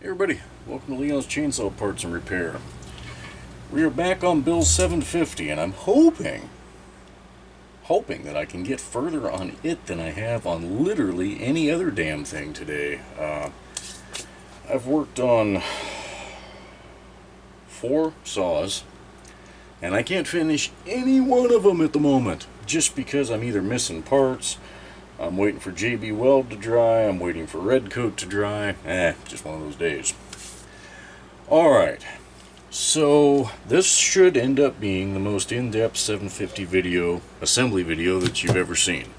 Hey everybody, welcome to Leon's Chainsaw Parts and Repair. We are back on Bill 750 and I'm hoping that I can get further on it than I have on literally any other damn thing today. I've worked on 4 saws and I can't finish any one of them at the moment just because I'm either missing parts, I'm waiting for JB Weld to dry, I'm waiting for Red Coat to dry. Just one of those days. Alright, so this should end up being the most in-depth 750 assembly video that you've ever seen.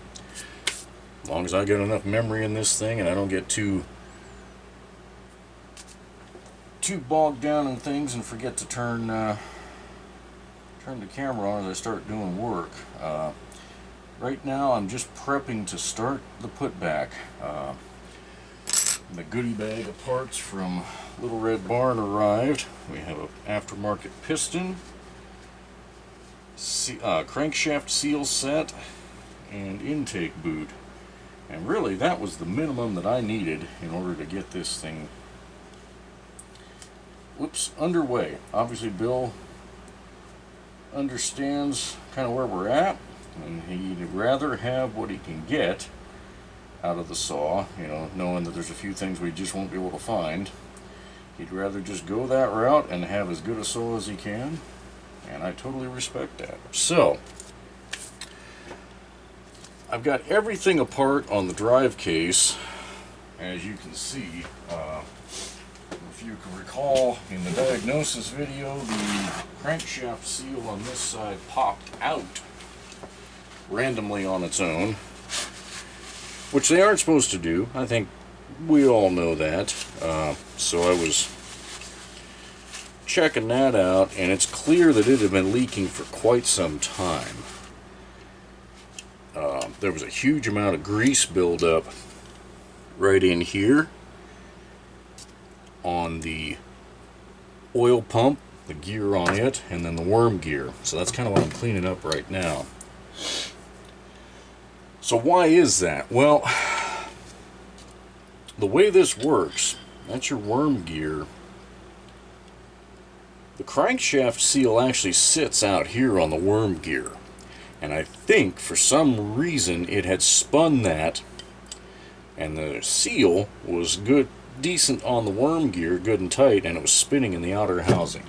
As long as I get enough memory in this thing and I don't get too bogged down in things and forget to turn the camera on as I start doing work. Right now I'm just prepping to start the putback. The goodie bag of parts from Little Red Barn arrived. We have an aftermarket piston, crankshaft seal set, and intake boot. And really that was the minimum that I needed in order to get this thing underway. Obviously Bill understands kind of where we're at, and he'd rather have what he can get out of the saw, you know, knowing that there's a few things we just won't be able to find. He'd rather just go that route and have as good a saw as he can, and I totally respect that. So I've got everything apart on the drive case, as you can see. If you can recall, in the diagnosis video, the crankshaft seal on this side popped out randomly on its own, which they aren't supposed to do. I think we all know that. So I was checking that out, and it's clear that it had been leaking for quite some time. There was a huge amount of grease buildup right in here on the oil pump, the gear on it, and then the worm gear. So that's kind of what I'm cleaning up right now. So why is that? Well, the way this works, that's your worm gear. The crankshaft seal actually sits out here on the worm gear. And I think for some reason it had spun that, and the seal was decent on the worm gear, good and tight, and it was spinning in the outer housing.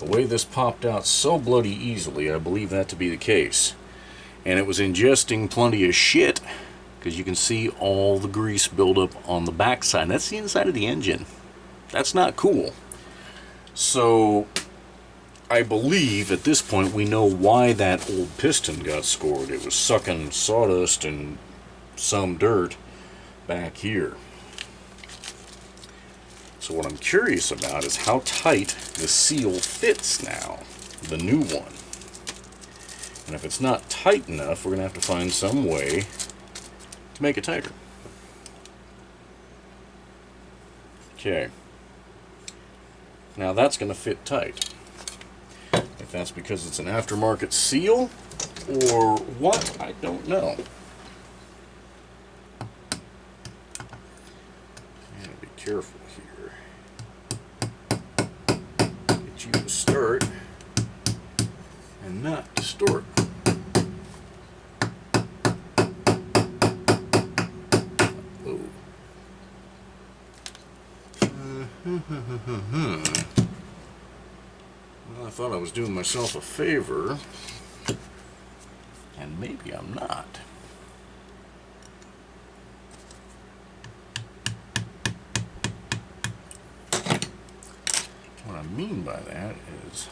The way this popped out so bloody easily, I believe that to be the case. And it was ingesting plenty of shit, because you can see all the grease buildup on the backside. That's the inside of the engine. That's not cool. So I believe at this point we know why that old piston got scored. It was sucking sawdust and some dirt back here. So what I'm curious about is how tight the seal fits now, the new one. And if it's not tight enough, we're going to have to find some way to make it tighter. Okay. Now that's going to fit tight. If that's because it's an aftermarket seal or what, I don't know. And be careful here. Get you to start and not distort. Well, I thought I was doing myself a favor, and maybe I'm not. What I mean by that is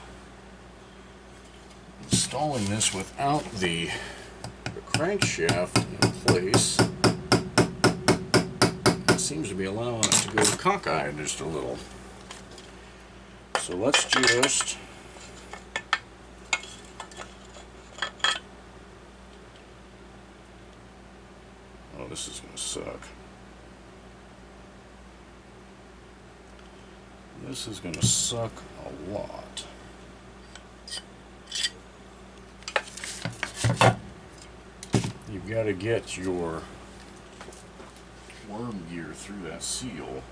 installing this without the crankshaft in place seems to be allowing it to go cockeyed just a little. So let's just this is going to suck. This is going to suck a lot. You've got to get your worm gear through that seal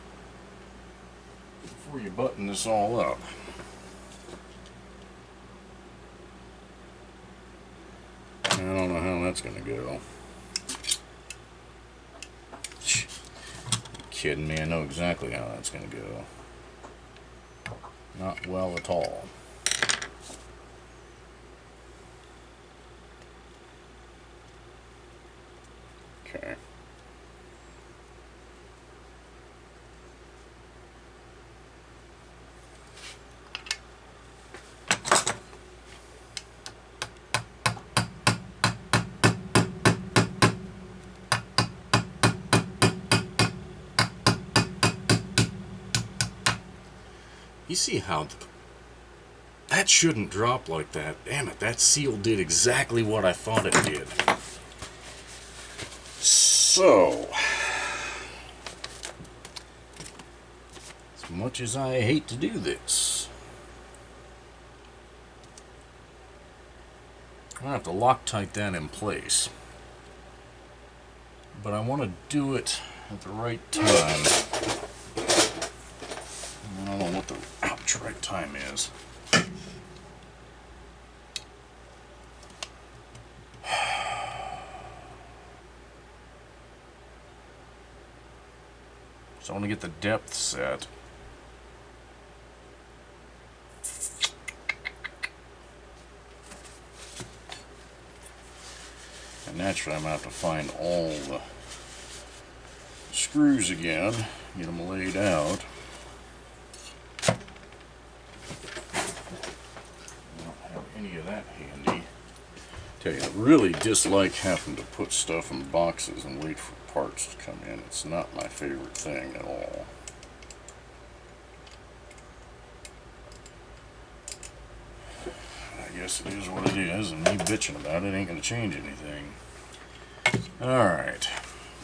before you button this all up. I don't know how that's going to go. Kidding me, I know exactly how that's going to go. Not well at all. Okay. You see how that shouldn't drop like that. Damn it, that seal did exactly what I thought it did. So, as much as I hate to do this, I'm going to have to Loctite that in place. But I want to do it at the right time. I don't know what the right time is. So I want to get the depth set. And naturally I'm going to have to find all the screws again, get them laid out. Tell you, I really dislike having to put stuff in boxes and wait for parts to come in. It's not my favorite thing at all. I guess it is what it is, and me bitching about it ain't going to change anything. Alright,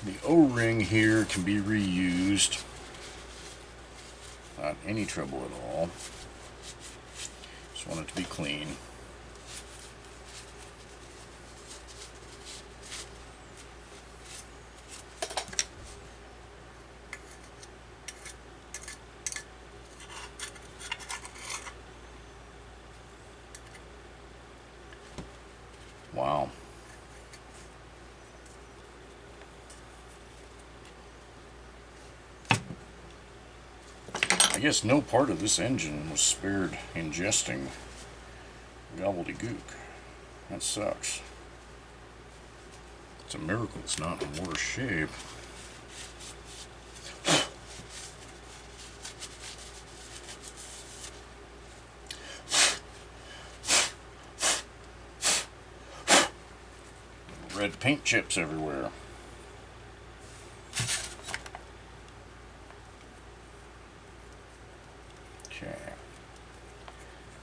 the O-ring here can be reused. Not any trouble at all. Just want it to be clean. Wow. I guess no part of this engine was spared ingesting gobbledygook. That sucks. It's a miracle it's not in worse shape. Red paint chips everywhere. Okay.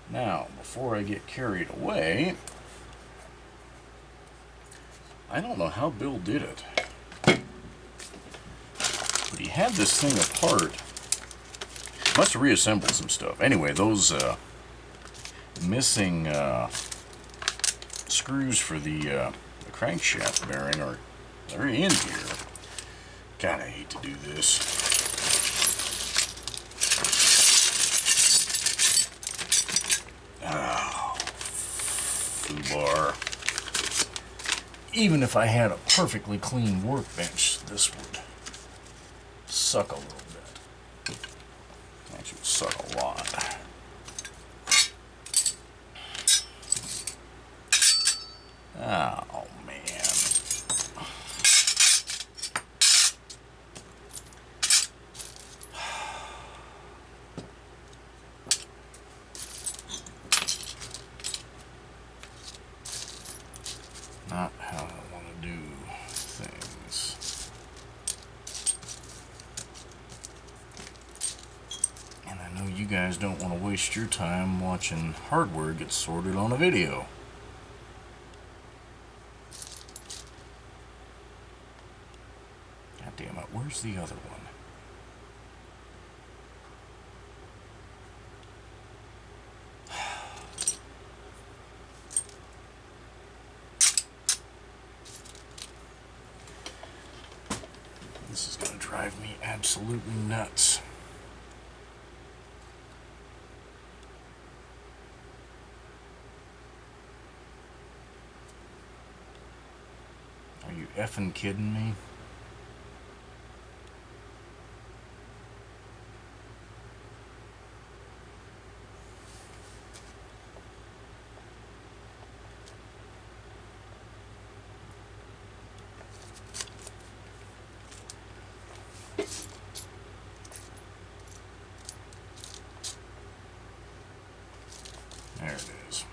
Now, before I get carried away, I don't know how Bill did it, but he had this thing apart. Must have reassembled some stuff. Anyway, those missing screws for the crankshaft bearing they're in here. God, I hate to do this. Oh, foobar. Even if I had a perfectly clean workbench, this would suck a little bit. Actually, it would suck a lot. Oh, man. Not how I want to do things. And I know you guys don't want to waste your time watching hardware get sorted on a video. God damn it, where's the other one? This is going to drive me absolutely nuts. effing kidding me? There it is.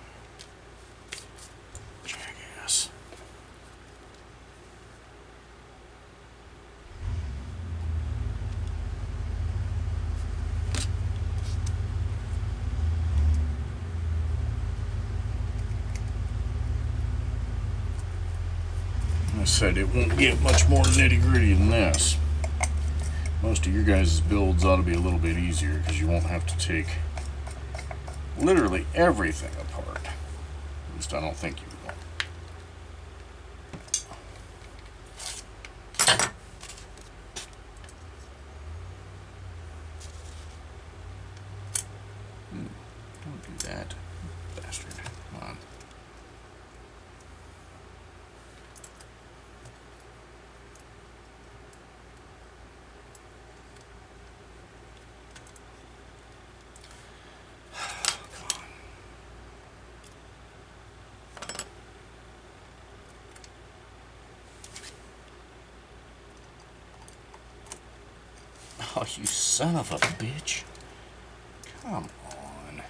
Jackass. I said it won't get much more nitty-gritty than this. Most of your guys' builds ought to be a little bit easier because you won't have to take literally everything apart. At least I don't think you will. Don't do that, bastard. Come on. Oh, you son of a bitch. Come on.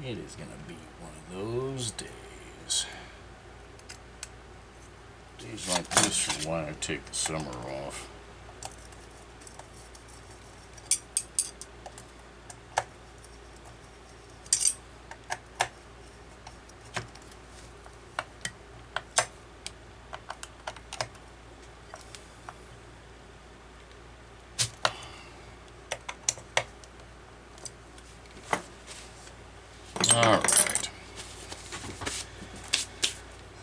It is going to be one of those days. Days like this are why I take the summer off. Alright.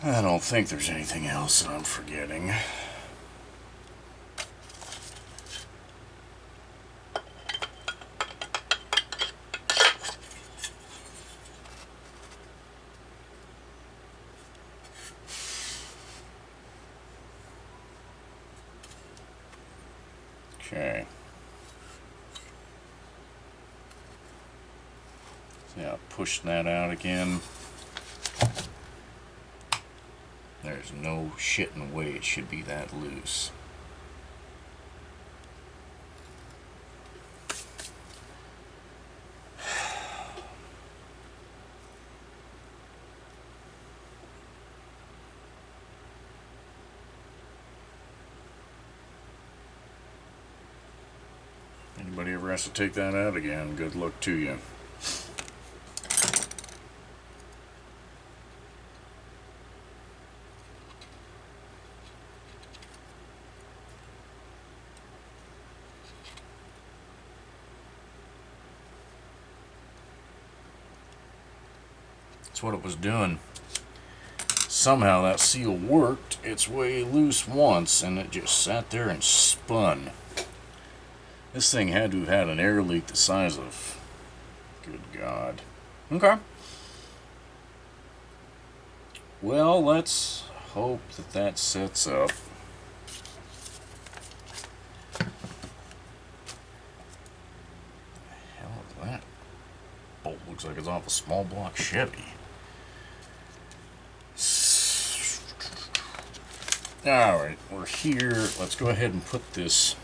I don't think there's anything else that I'm forgetting. Okay. Yeah, push that out again. There's no shitting way it should be that loose. Anybody ever has to take that out again, good luck to you. That's what it was doing. Somehow that seal worked its way loose once and it just sat there and spun. This thing had to have had an air leak the size of... Good God. Okay. Well, let's hope that that sets up. The hell is that? Bolt looks like it's off a small block Chevy. Alright, we're here. Let's go ahead and put this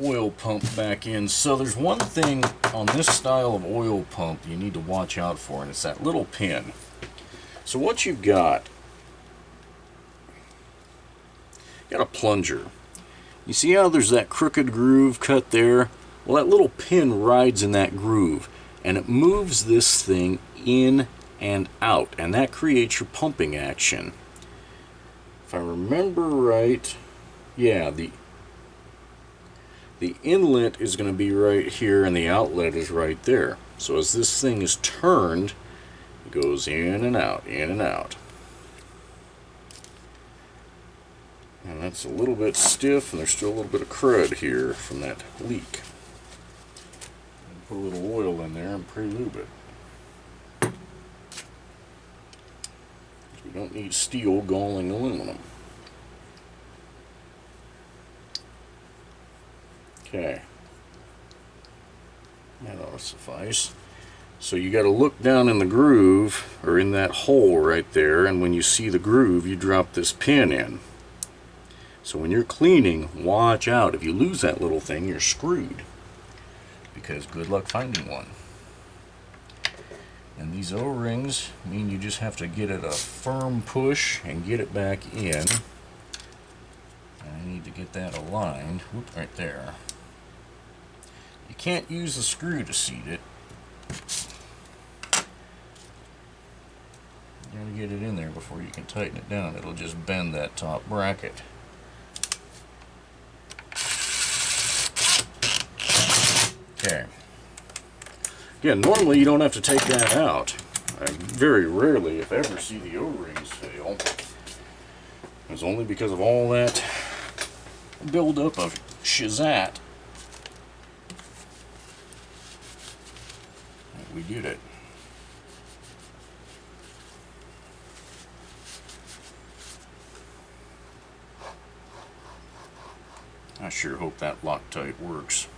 oil pump back in. So there's one thing on this style of oil pump you need to watch out for, and it's that little pin. So what you've got a plunger. You see how there's that crooked groove cut there? Well, that little pin rides in that groove, and it moves this thing in and out, and that creates your pumping action. If I remember right, yeah, the inlet is going to be right here and the outlet is right there. So as this thing is turned, it goes in and out, in and out. And that's a little bit stiff, and there's still a little bit of crud here from that leak. Put a little oil in there and pre-lube it. don't need steel galling aluminum. Okay. That ought to suffice. So you got to look down in the groove, or in that hole right there, and when you see the groove, you drop this pin in. So when you're cleaning, watch out. If you lose that little thing, you're screwed. Because good luck finding one. And these O-rings mean you just have to get it a firm push and get it back in. I need to get that aligned. Whoop, right there. You can't use the screw to seat it. You gotta get it in there before you can tighten it down. It'll just bend that top bracket. Okay. Yeah, normally you don't have to take that out. I very rarely, if ever, see the O-rings fail. It's only because of all that buildup of shizat that we did it. I sure hope that Loctite works.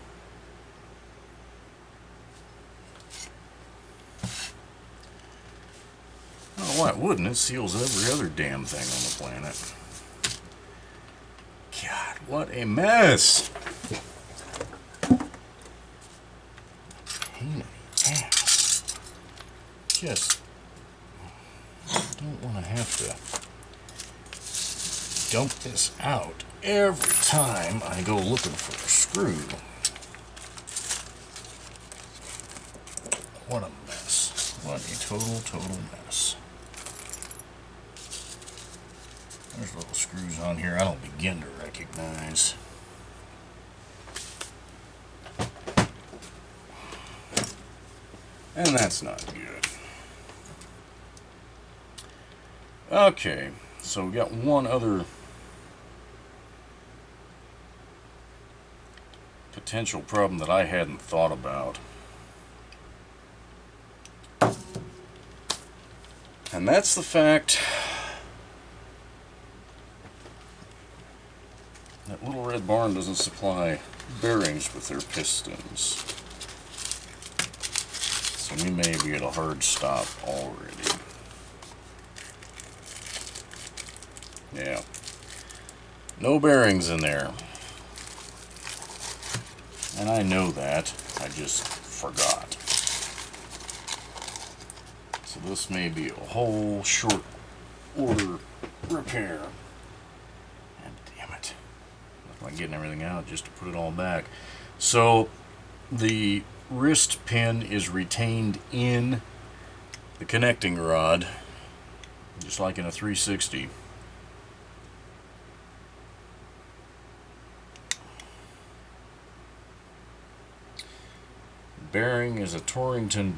Oh, why wouldn't it? Seals every other damn thing on the planet. God, what a mess! Pain in the ass. Just don't want to have to dump this out every time I go looking for a screw. What a mess. What a total mess. There's little screws on here I don't begin to recognize. And that's not good. Okay, so we got one other potential problem that I hadn't thought about. And that's the fact that Little Red Barn doesn't supply bearings with their pistons. So we may be at a hard stop already. Yeah. No bearings in there. And I know that. I just forgot. So this may be a whole short order repair. And damn it. I'm getting everything out just to put it all back. So the wrist pin is retained in the connecting rod, just like in a 360. Bearing is a Torrington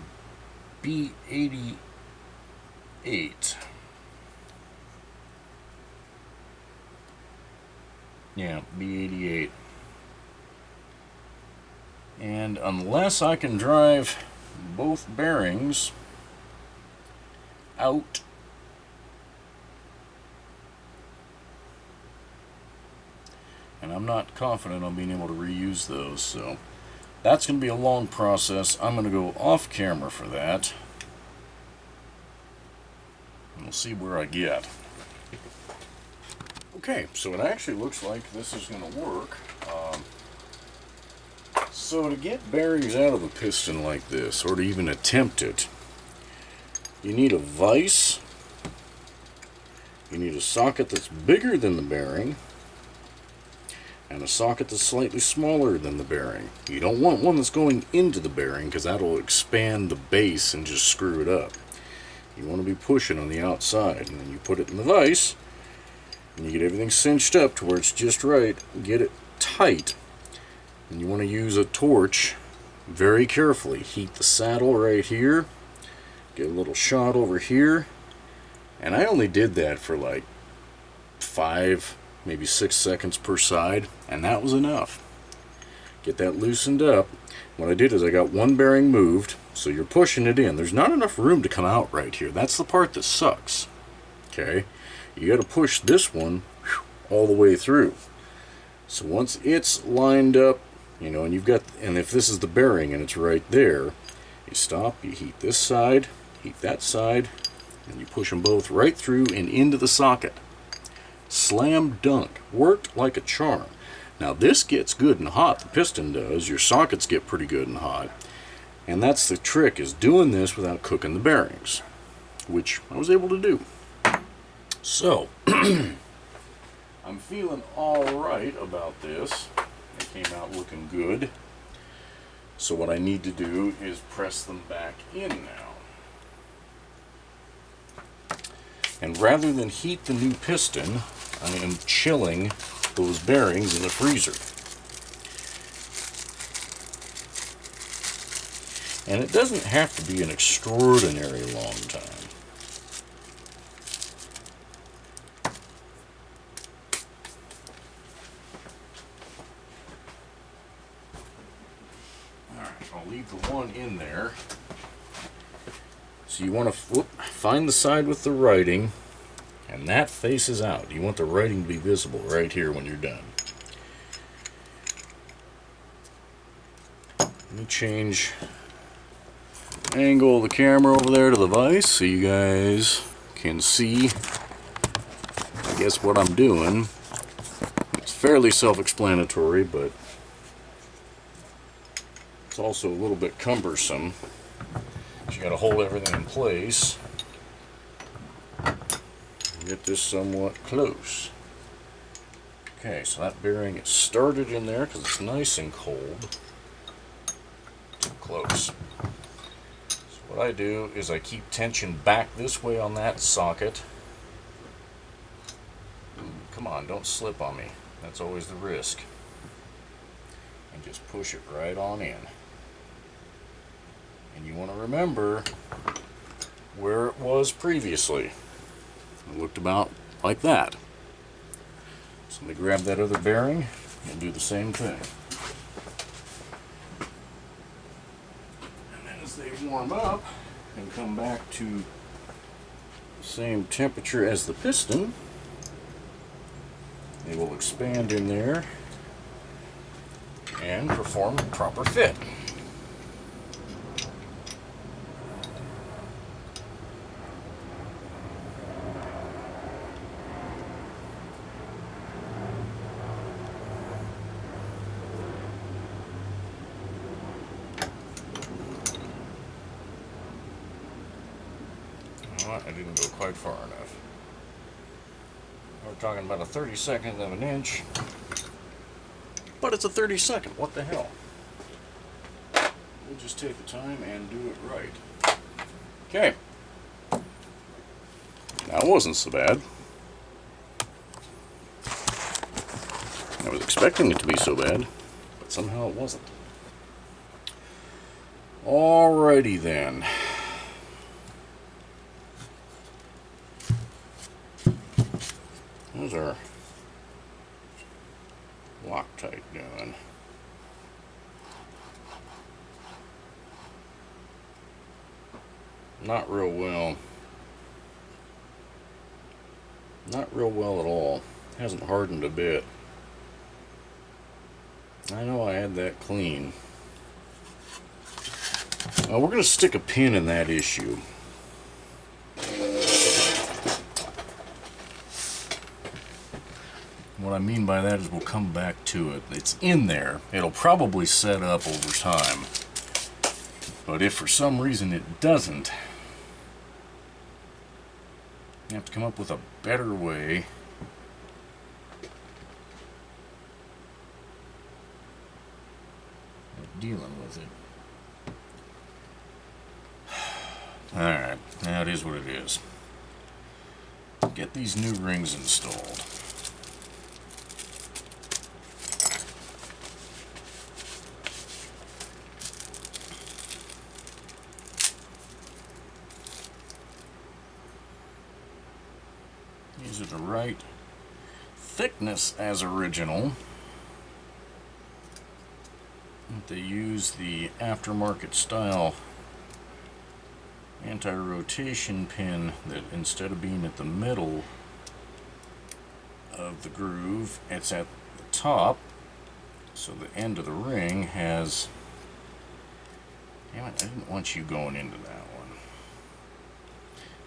B88. Yeah, B88. And unless I can drive both bearings out, and I'm not confident on being able to reuse those, so that's going to be a long process. I'm going to go off camera for that, and we'll see where I get. Okay, so it actually looks like this is going to work. So to get bearings out of a piston like this, or to even attempt it, you need a vise, you need a socket that's bigger than the bearing, and a socket that's slightly smaller than the bearing. You don't want one that's going into the bearing, because that'll expand the base and just screw it up. You want to be pushing on the outside, and then you put it in the vise, and you get everything cinched up to where it's just right, get it tight. And you want to use a torch very carefully. Heat the saddle right here, get a little shot over here, and I only did that for like 5, maybe 6 seconds per side, and that was enough. Get that loosened up. What I did is I got one bearing moved, so you're pushing it in. There's not enough room to come out right here. That's the part that sucks. Okay, you got to push this one all the way through. So once it's lined up, you know, and you've got, and if this is the bearing and it's right there, you stop, you heat this side, heat that side, and you push them both right through and into the socket. Slam dunk. Worked like a charm. Now this gets good and hot, the piston does. Your sockets get pretty good and hot. And that's the trick, is doing this without cooking the bearings, which I was able to do. So, I'm feeling alright about this. It came out looking good. So what I need to do is press them back in now. And rather than heat the new piston, I am chilling those bearings in the freezer. And it doesn't have to be an extraordinary long time. Alright, I'll leave the one in there. So you want to find the side with the writing, and that faces out. You want the writing to be visible right here when you're done. Let me change the angle of the camera over there to the vise so you guys can see, I guess, what I'm doing. It's fairly self-explanatory, but it's also a little bit cumbersome. You got to hold everything in place. Get this somewhat close. Okay, so that bearing is started in there because it's nice and cold. Too close. So what I do is I keep tension back this way on that socket. Come on, don't slip on me. That's always the risk. And just push it right on in. And you want to remember where it was previously. It looked about like that. So let me grab that other bearing and do the same thing. And then as they warm up and come back to the same temperature as the piston, they will expand in there and perform proper fit. I didn't go quite far enough. We're talking about a 32nd of an inch, but it's a 32nd. What the hell? We'll just take the time and do it right. Okay. That wasn't so bad. I was expecting it to be so bad, but somehow it wasn't. Alrighty then. How's our Loctite doing? Not real well. Not real well at all. Hasn't hardened a bit. I know I had that clean. Now we're going to stick a pin in that issue. What I mean by that is we'll come back to it. It's in there. It'll probably set up over time. But if for some reason it doesn't, you have to come up with a better way of dealing with it. Alright, that is what it is. Get these new rings installed. These are the right thickness as original. They use the aftermarket style anti-rotation pin that instead of being at the middle of the groove, it's at the top, so the end of the ring has, damn it, I didn't want you going into that one.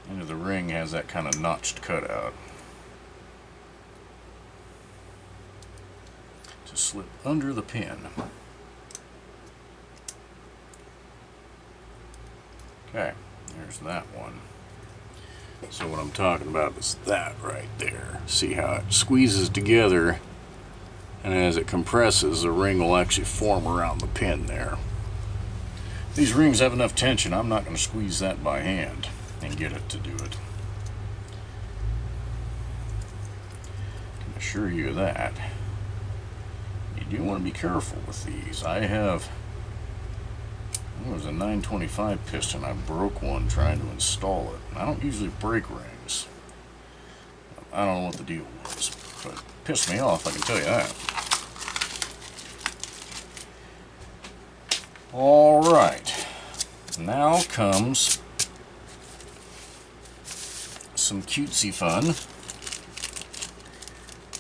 End of the ring has that kind of notched cutout to slip under the pin. Okay, there's that one. So what I'm talking about is that right there. See how it squeezes together, and as it compresses, the ring will actually form around the pin there. These rings have enough tension, I'm not going to squeeze that by hand and get it to do it. I can assure you of that. You do want to be careful with these. I have, it was a 925 piston. I broke one trying to install it. I don't usually break rings. I don't know what the deal was, but it pissed me off, I can tell you that. Alright, now comes some cutesy fun.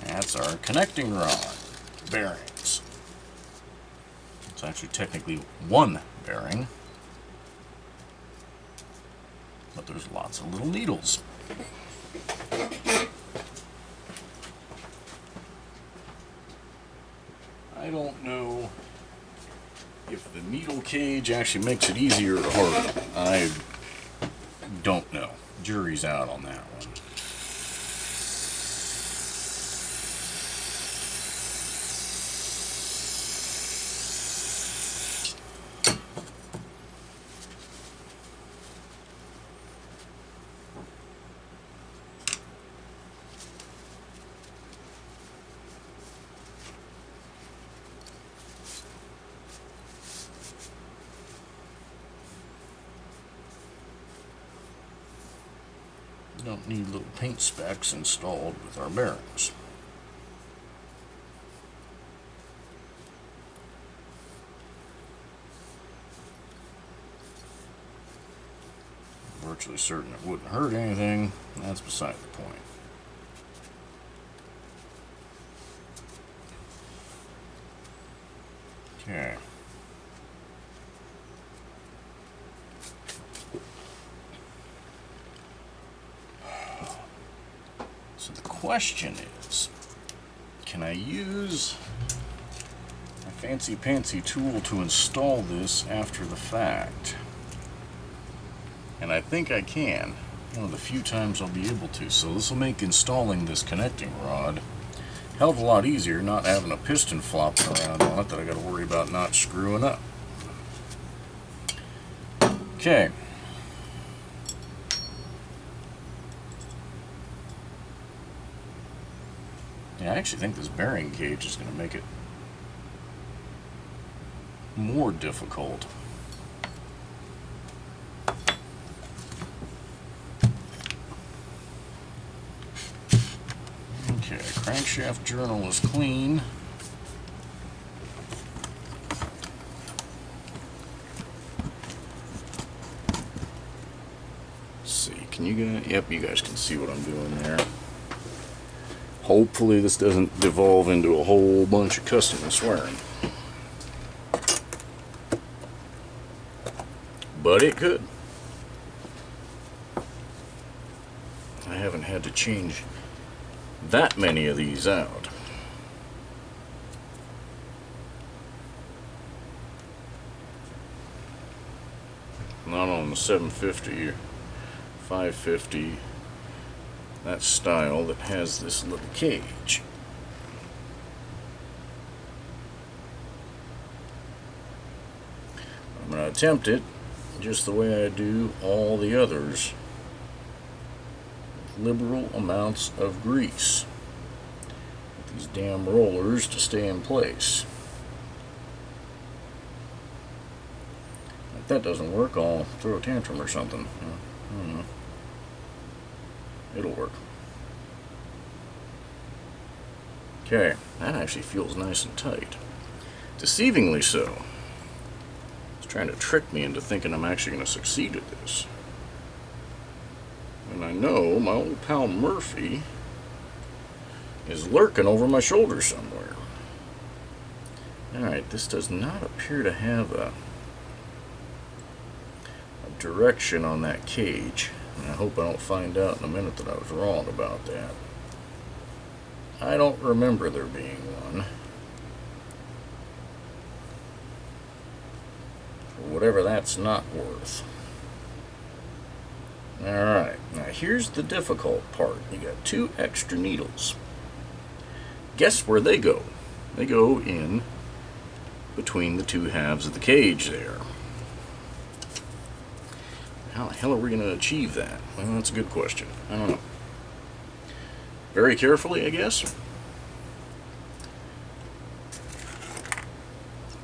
That's our connecting rod bearings. It's actually technically one bearing, but there's lots of little needles. I don't know if the needle cage actually makes it easier or harder. I don't know. Jury's out on that one. Don't need little paint specks installed with our bearings. Virtually certain it wouldn't hurt anything. That's beside the point. Okay. So the question is, can I use a fancy pantsy tool to install this after the fact? And I think I can. One of the few times I'll be able to. So this will make installing this connecting rod a hell of a lot easier, not having a piston flopping around on it that I got to worry about not screwing up. Okay. Yeah, I actually think this bearing cage is going to make it more difficult. Okay, crankshaft journal is clean. Let's see, can you guys, yep, you guys can see what I'm doing there. Hopefully this doesn't devolve into a whole bunch of cussing swearing. But it could. I haven't had to change that many of these out. Not on the 750 or 550. That style that has this little cage. I'm going to attempt it just the way I do all the others, with liberal amounts of grease with these damn rollers to stay in place. If that doesn't work, I'll throw a tantrum or something. I don't know. It'll work. Okay, that actually feels nice and tight. Deceivingly so. It's trying to trick me into thinking I'm actually going to succeed at this. And I know my old pal Murphy is lurking over my shoulder somewhere. Alright, this does not appear to have a direction on that cage. And I hope I don't find out in a minute that I was wrong about that. I don't remember there being one. For whatever that's not worth. Alright, now here's the difficult part. You got 2 extra needles. Guess where they go? They go in between the 2 halves of the cage there. How the hell are we going to achieve that? Well, that's a good question. I don't know. Very carefully, I guess.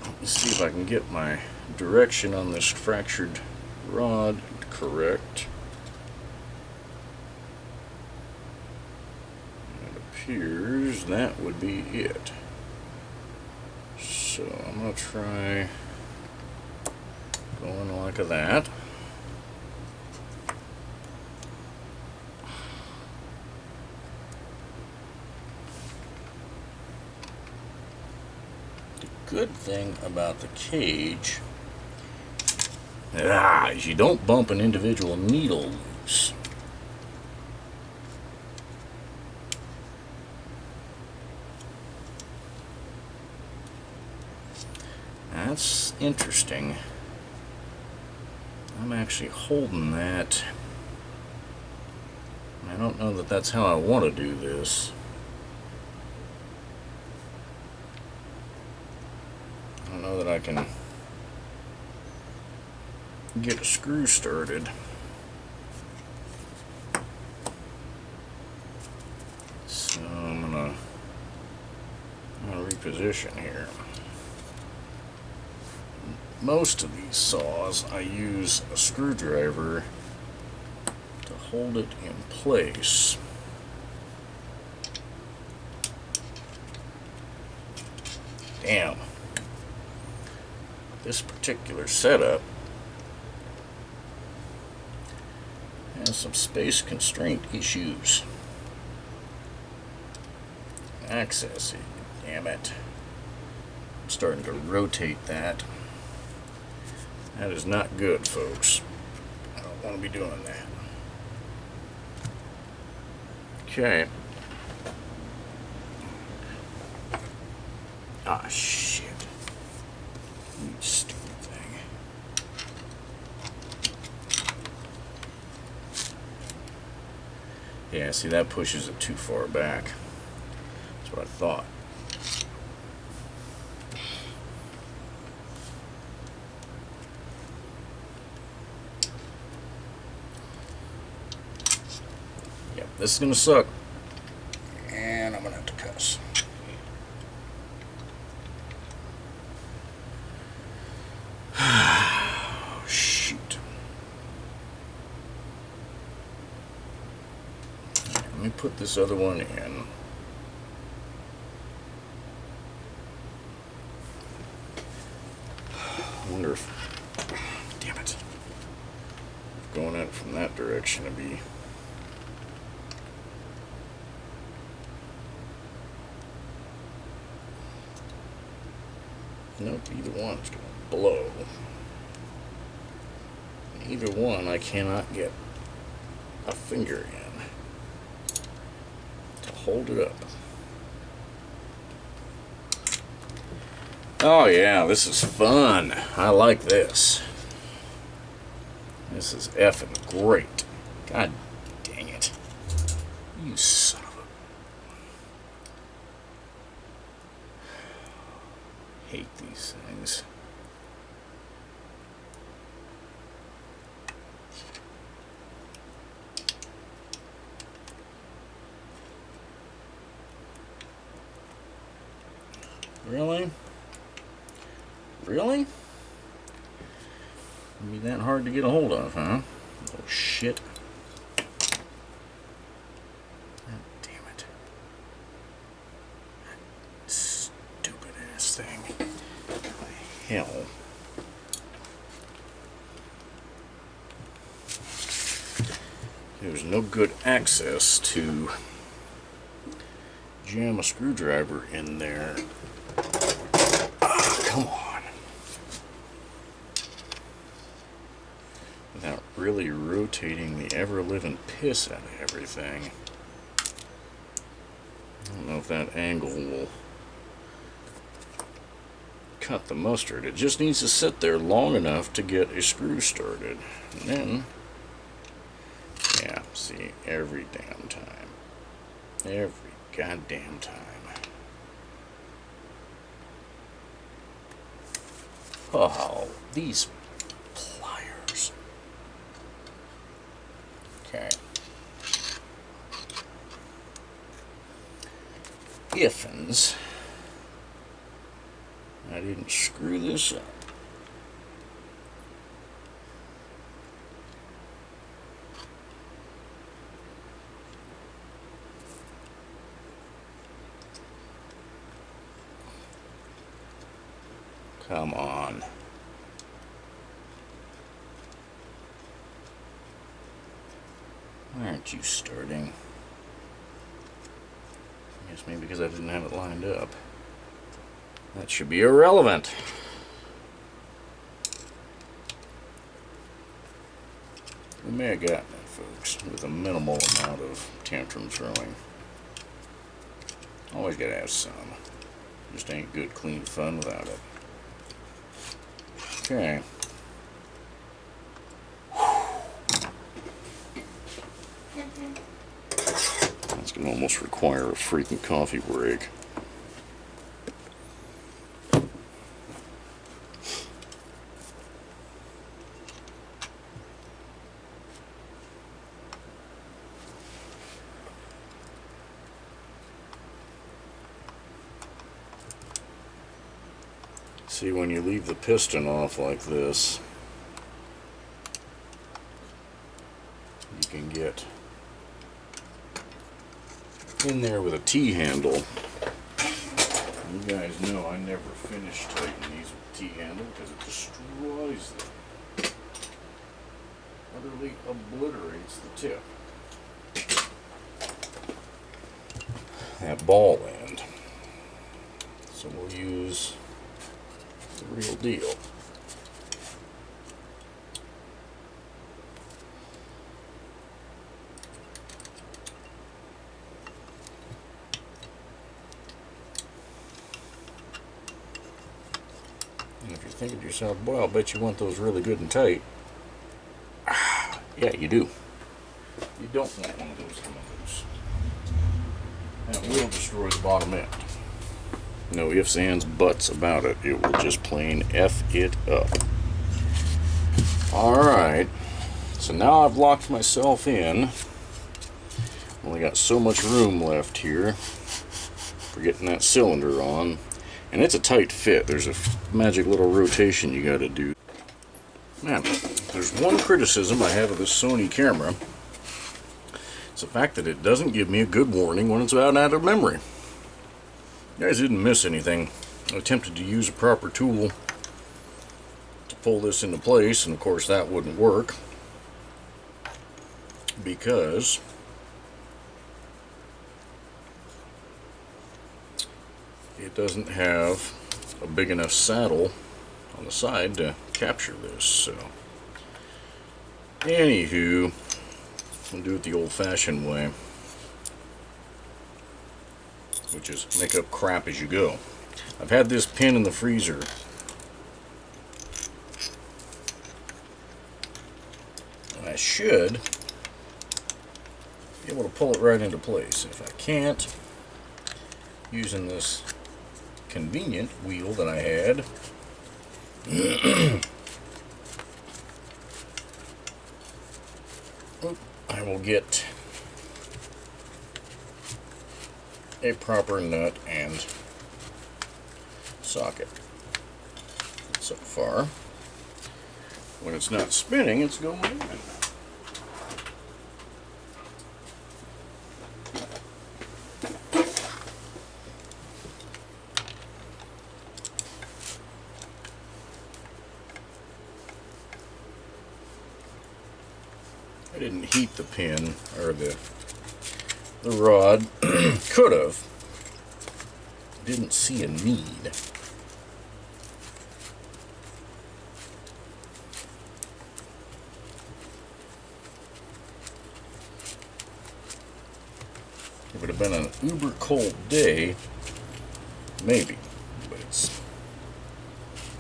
Let me see if I can get my direction on this fractured rod correct. It appears that would be it. So I'm going to try going like that. Good thing about the cage is you don't bump an individual needle loose. That's interesting. I'm actually holding that. I don't know that that's how I want to do this. I don't know that I can get a screw started. So I'm gonna reposition here. Most of these saws I use a screwdriver to hold it in place. Damn. This particular setup has some space constraint issues. Accessing, damn it. I'm starting to rotate that. That is not good, folks. I don't want to be doing that. Okay. Ah, shit. You stupid thing. Yeah, see, that pushes it too far back. That's what I thought. Yep, this is gonna suck. And I'm gonna have to cuss. Shoot. Let me put this other one in. I wonder if, damn it, if going at it from that direction would be. Nope, either one's going to blow. Either one I cannot get a finger in to hold it up. Oh yeah, this is fun. I like this. This is effing great. God dang it. You son of a... hate these things. Really? Really? It'd be that hard to get a hold of, huh? Oh shit. God damn it. That stupid ass thing. What the hell? there's no good access to jam a screwdriver in there. Oh, come on. Without really rotating the ever-living piss out of everything. I don't know if that angle will cut the mustard. It just needs to sit there long enough to get a screw started. And then, yeah, see, every damn time. Every goddamn time. Oh, these pliers. Okay. Ifins. I didn't screw this up. Come on. Why aren't you starting? I guess maybe because I didn't have it lined up. That should be irrelevant. We may have gotten it, folks, with a minimal amount of tantrum throwing. Always gotta have some. Just ain't good, clean fun without it. Okay. That's gonna almost require a freaking coffee break. See, when you leave the piston off like this, you can get in there with a T-handle. You guys know I never finish tightening these with T-handle because it destroys them. Utterly obliterates the tip. That ball end. So we'll use the real deal. And if you're thinking to yourself, boy, I'll bet you want those really good and tight. Yeah, you do. You don't want one of those coming loose. That will destroy the bottom end. No ifs, ands, buts about it. It will just plain F it up. Alright, so now I've locked myself in. Only got so much room left here for getting that cylinder on. And it's a tight fit. There's a magic little rotation you gotta do. Now, there's one criticism I have of this Sony camera. It's the fact that it doesn't give me a good warning when it's out of memory. You guys didn't miss anything. I attempted to use a proper tool to pull this into place, and of course that wouldn't work because it doesn't have a big enough saddle on the side to capture this. So, anywho, we'll do it the old-fashioned way, which is make up crap as you go. I've had this pin in the freezer and I should be able to pull it right into place. If I can't, using this convenient wheel that I had, I will get a proper nut and socket. So far, when it's not spinning, it's going in. I didn't heat the pin or the rod. Could have. Didn't see a need. If it would have been an uber cold day, maybe, but it's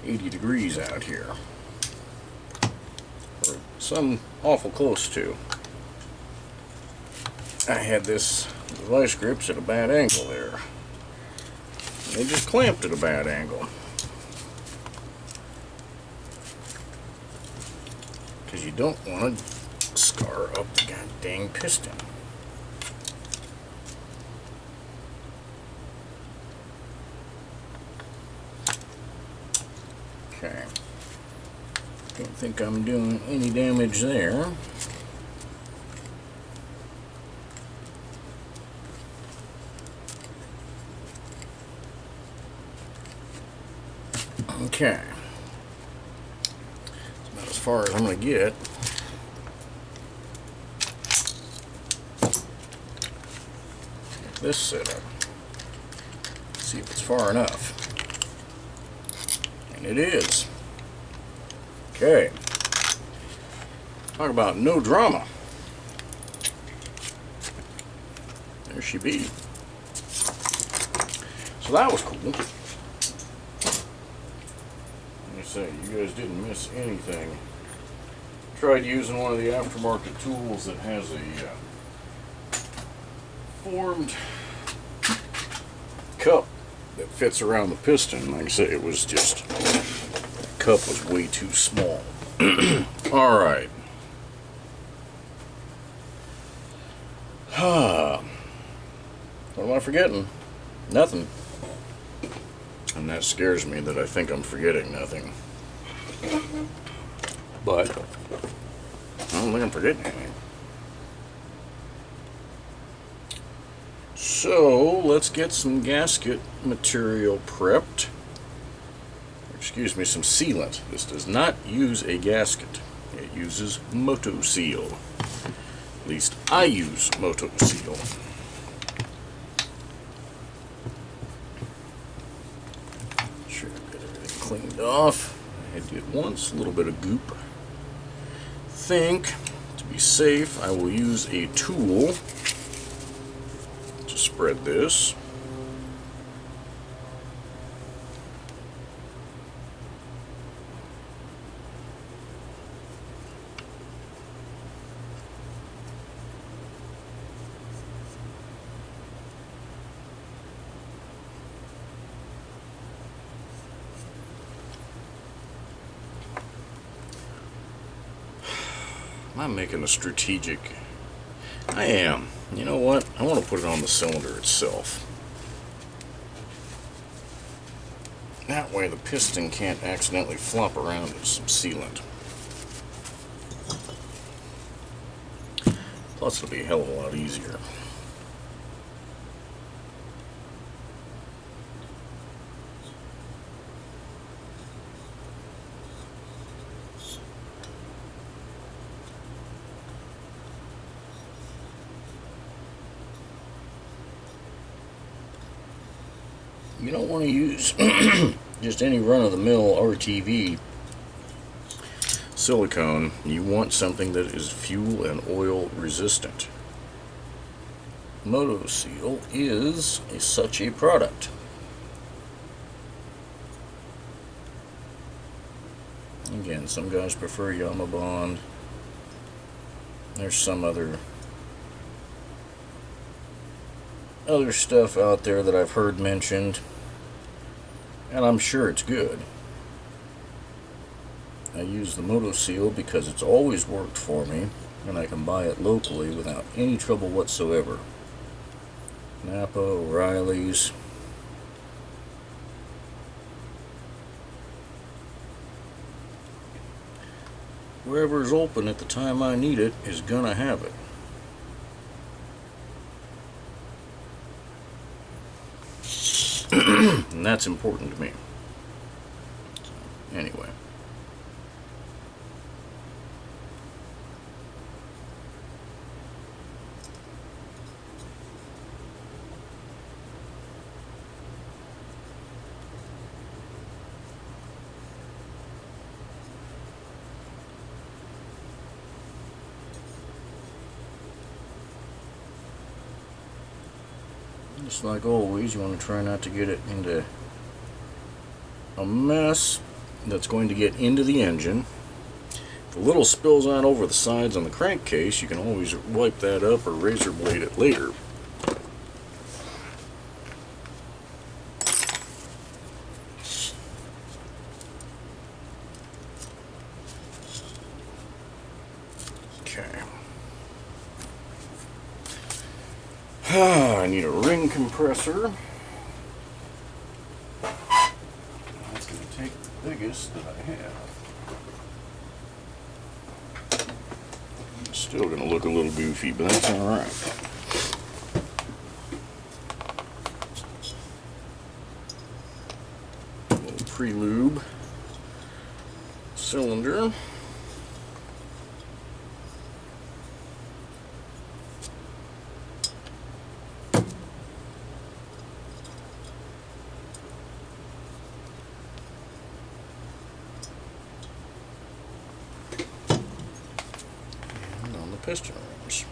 80 degrees out here, or some awful close to. I had this vice grips at a bad angle there. They just clamped at a bad angle. Because you don't want to scar up the god dang piston. Okay. Don't think I'm doing any damage there. Okay. That's about as far as I'm going to get. Get this set up. See if it's far enough. And it is. Okay. Talk about no drama. There she be. So that was cool. Say, you guys didn't miss anything. Tried using one of the aftermarket tools that has a formed cup that fits around the piston. Like I said, it was just, the cup was way too small. Alright. What am I forgetting? Nothing. And that scares me that I think I'm forgetting nothing. But I don't think I'm forgetting anything. So let's get some gasket material prepped. Excuse me, some sealant. This does not use a gasket. It uses Moto Seal. At least I use Moto Seal. Sure, get everything cleaned off. I did once, a little bit of goop. Think, to be safe, I will use a tool to spread this. I'm making a strategic. I am. You know what? I want to put it on the cylinder itself. That way the piston can't accidentally flop around in some sealant. Plus it'll be a hell of a lot easier. You don't want to use just any run-of-the-mill RTV silicone. You want something that is fuel and oil resistant. Moto Seal is such a product. Again, some guys prefer Bond. There's some other stuff out there that I've heard mentioned, and I'm sure it's good. I use the Moto Seal because it's always worked for me, and I can buy it locally without any trouble whatsoever. Napa, O'Reilly's. Wherever's open at the time I need it is gonna have it. And that's important to me. Anyway. Just like always, you want to try not to get it into a mess that's going to get into the engine. If a little spills out over the sides on the crankcase, you can always wipe that up or razor blade it later. I need a ring compressor. That's going to take the biggest that I have. It's still going to look a little goofy, but that's alright. A little pre-lube cylinder. Piston rings.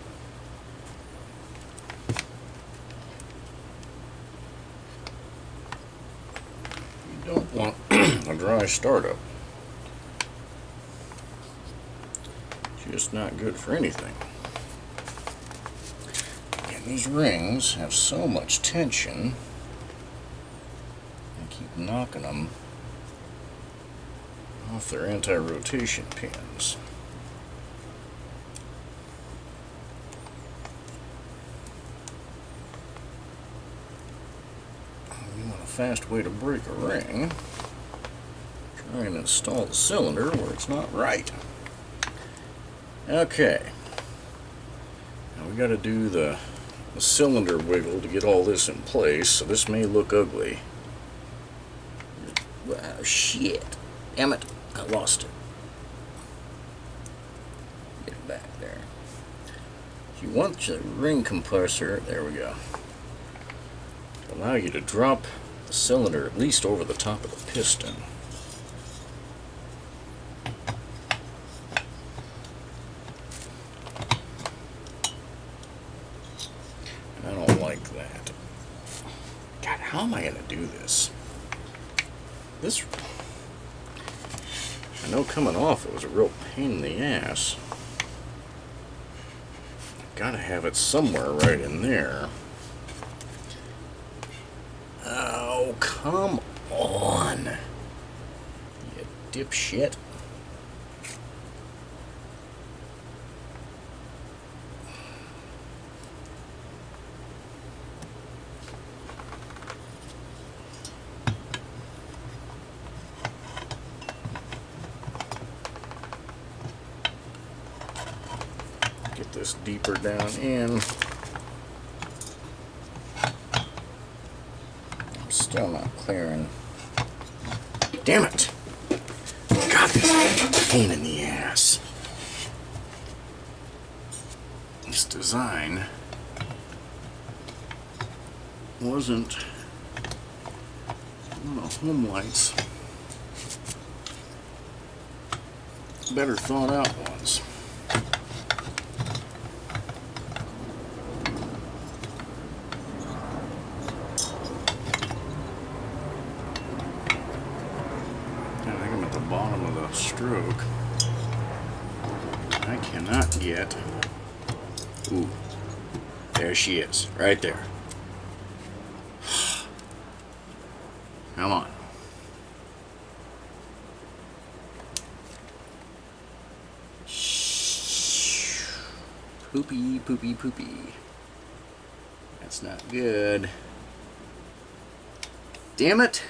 You don't want a dry startup. Just not good for anything. And these rings have so much tension, I keep knocking them off their anti-rotation pins. Fast way to break a ring. Try and install the cylinder where it's not right. Okay. Now we got to do the cylinder wiggle to get all this in place, so this may look ugly. Wow, shit. Damn it. I lost it. Get it back there. You want the ring compressor, there we go, to allow you to drop the cylinder at least over the top of the piston. I don't like that. God, how am I going to do this? I know coming off it was a real pain in the ass. I've got to have it somewhere right in there. Oh, come on, you dipshit. Get this deeper down in. Still not clearing. Damn it! God, this is a pain in the ass. This design wasn't one of Homelite's better thought out ones. Bottom of the stroke. I cannot get. Ooh, there she is, right there. Come on. Poopy, poopy, poopy. That's not good. Damn it.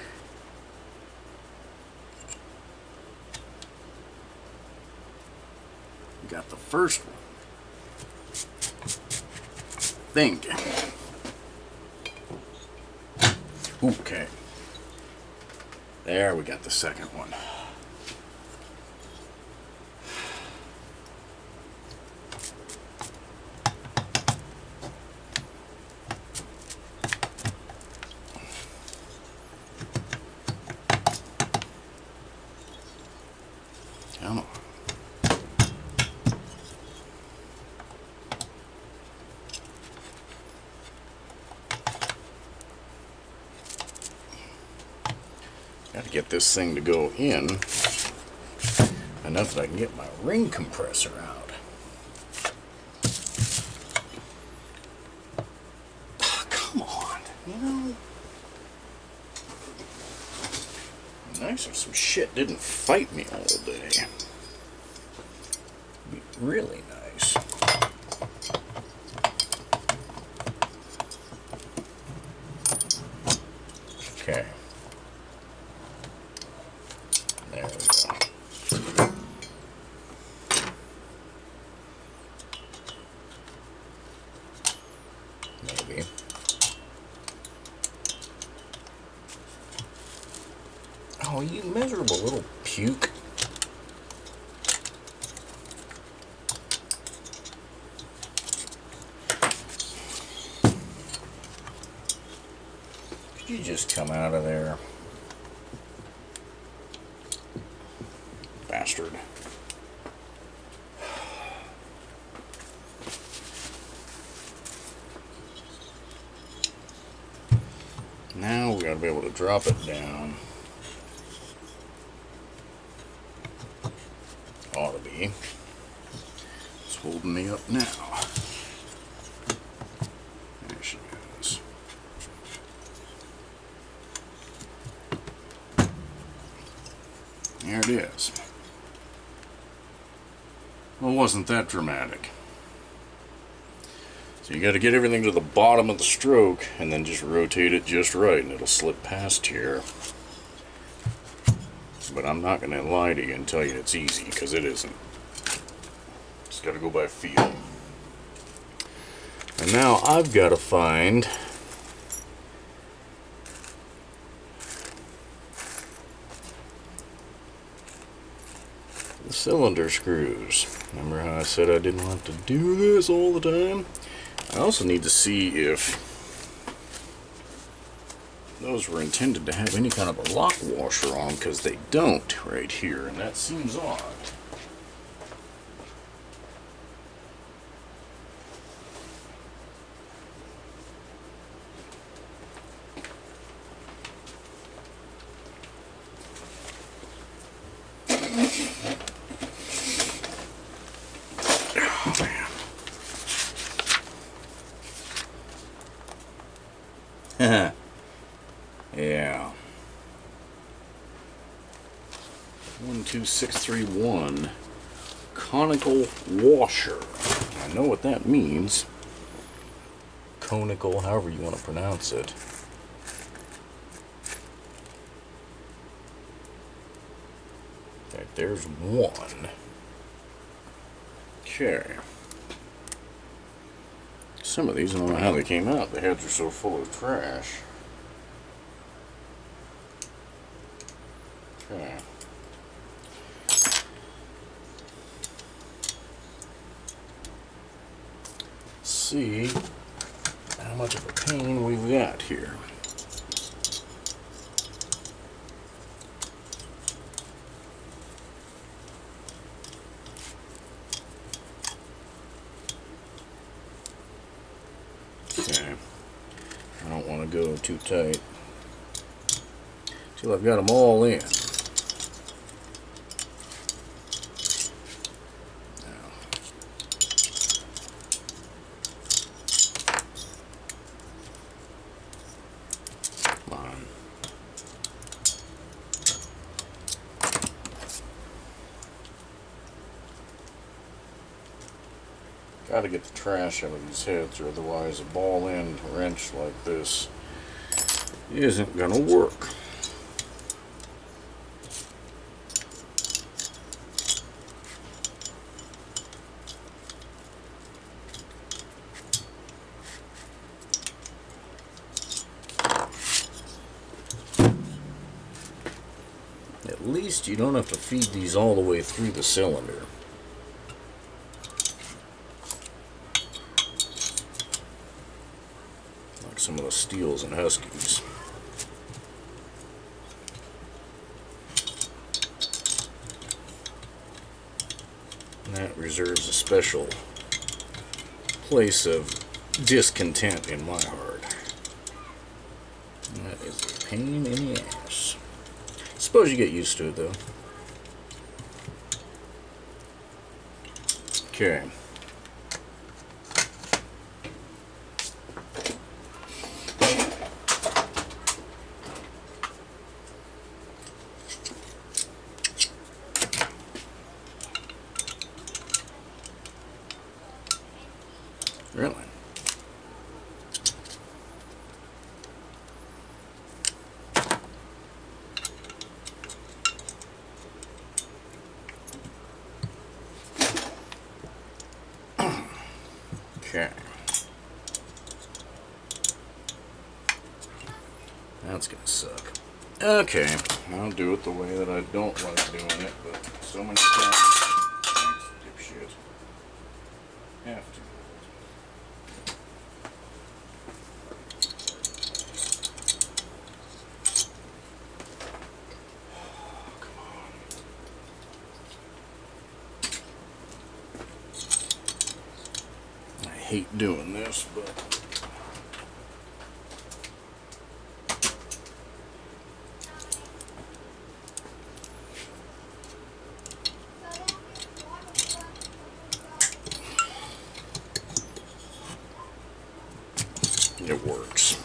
Got the first one. Think. Okay. There, we got the second one. Come on. Got to get this thing to go in enough that I can get my ring compressor out. Oh, come on, you know. Nice if some shit didn't fight me all day. Be really nice. Okay. There we go. Maybe. Oh, you miserable little puke. Could you just come out of there? Bastard. Now we gotta be able to drop it down. Ought to be. It's holding me up now. There she goes. There it is. Well, it wasn't that dramatic. So you got to get everything to the bottom of the stroke and then just rotate it just right and it'll slip past here. But I'm not going to lie to you and tell you it's easy, because it isn't. Just got to go by feel. And now I've got to find the cylinder screws. Remember how I said I didn't want to do this all the time? I also need to see if those were intended to have any kind of a lock washer on, because they don't right here, and that seems odd. Oh, yeah. 12631 conical washer. I know what that means. Conical, however you want to pronounce it. Okay, there's one. Okay. Some of these, I don't know how they came out. The heads are so full of trash. Okay. See how much of a pain we've got here. Okay, I don't want to go too tight till I've got them all in. Got to get the trash out of these heads, or otherwise a ball end wrench like this isn't going to work. At least you don't have to feed these all the way through the cylinder. Some of the Steels and Huskies. And that reserves a special place of discontent in my heart. And that is a pain in the ass. suppose you get used to it though. Okay. Really? Okay. That's gonna suck. Okay, I'll do it the way that I don't like doing it, but so many times, thanks, dipshit. Have to. I hate doing this, but it works.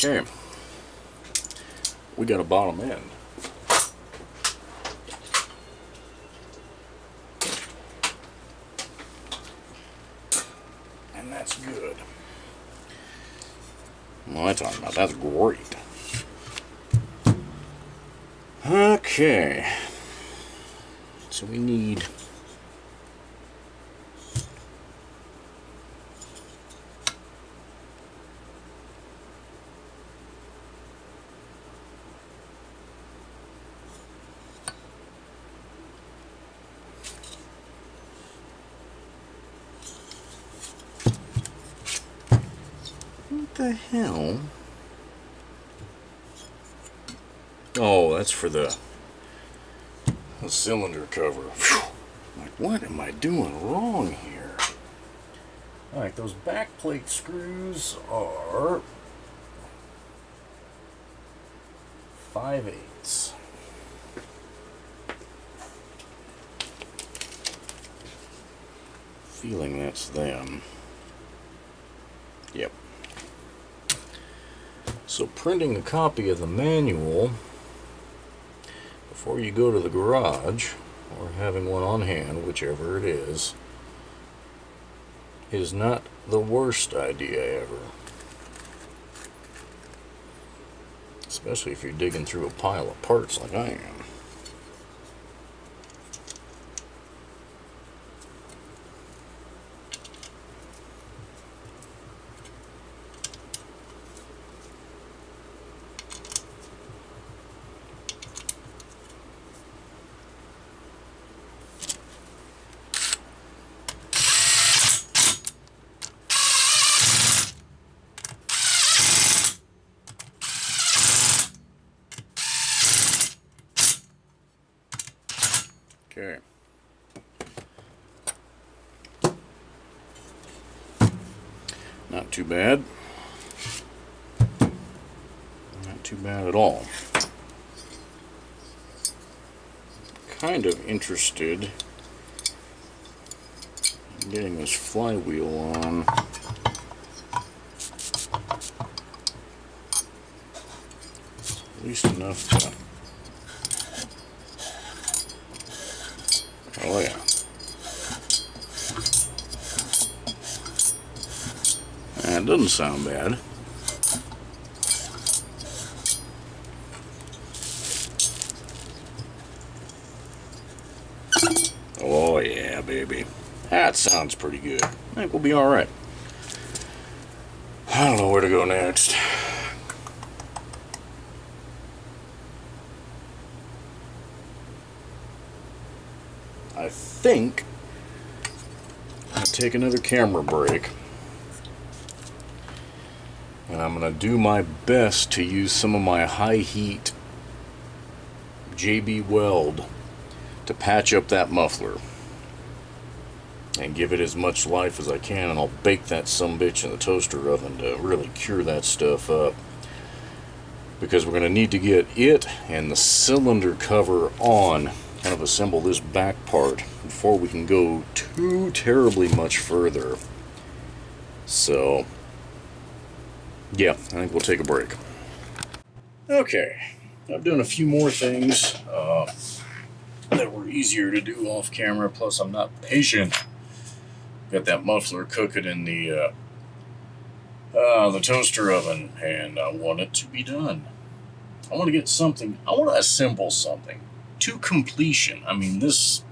Okay, we got a bottom end. And that's good. What am I talking about? That's great. Okay, so we need what the hell? Oh, that's for the cylinder cover. Whew. Like, what am I doing wrong here? Alright, those backplate screws are 5/8. Feeling that's them. Yep. So printing a copy of the manual before you go to the garage, or having one on hand, whichever it is not the worst idea ever. Especially if you're digging through a pile of parts like I am. Okay. Not too bad. Not too bad at all. Kind of interested in getting this flywheel on. At least enough to... Oh yeah. That doesn't sound bad. Oh yeah, baby. That sounds pretty good. I think we'll be alright. I don't know where to go next. I think I'll take another camera break, and I'm going to do my best to use some of my high heat JB Weld to patch up that muffler and give it as much life as I can, and I'll bake that sumbitch in the toaster oven to really cure that stuff up, because we're going to need to get it and the cylinder cover on, kind of assemble this back part before we can go too terribly much further. So yeah, I think we'll take a break. Okay, I've done a few more things that were easier to do off camera, plus I'm not patient. Got that muffler cooking in the toaster oven, and I want it to be done. I want to get something, I want to assemble something to completion. I mean, this,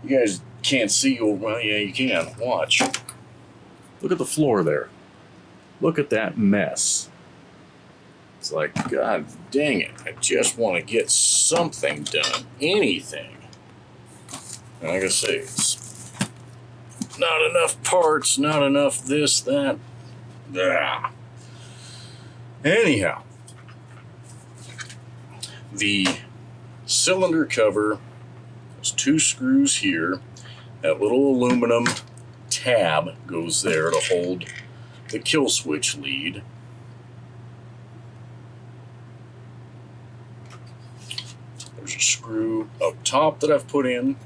you guys can't see, or, well, yeah, you can. Watch. Look at the floor there. Look at that mess. It's like, God dang it, I just want to get something done. Anything. And like I say, it's not enough parts, not enough this, that. Blah. Anyhow, the cylinder cover, there's 2 screws here. That little aluminum tab goes there to hold the kill switch lead. There's a screw up top that I've put in.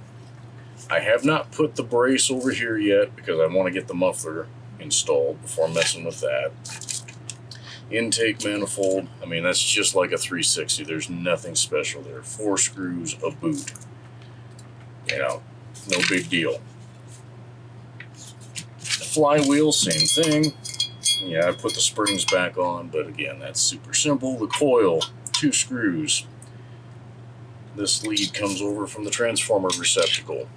I have not put the brace over here yet because I want to get the muffler installed before messing with that. Intake manifold, I mean, that's just like a 360. There's nothing special there. 4 screws, a boot. You know, no big deal. The flywheel, same thing. Yeah, I put the springs back on, but again, that's super simple. The coil, 2 screws. This lead comes over from the transformer receptacle.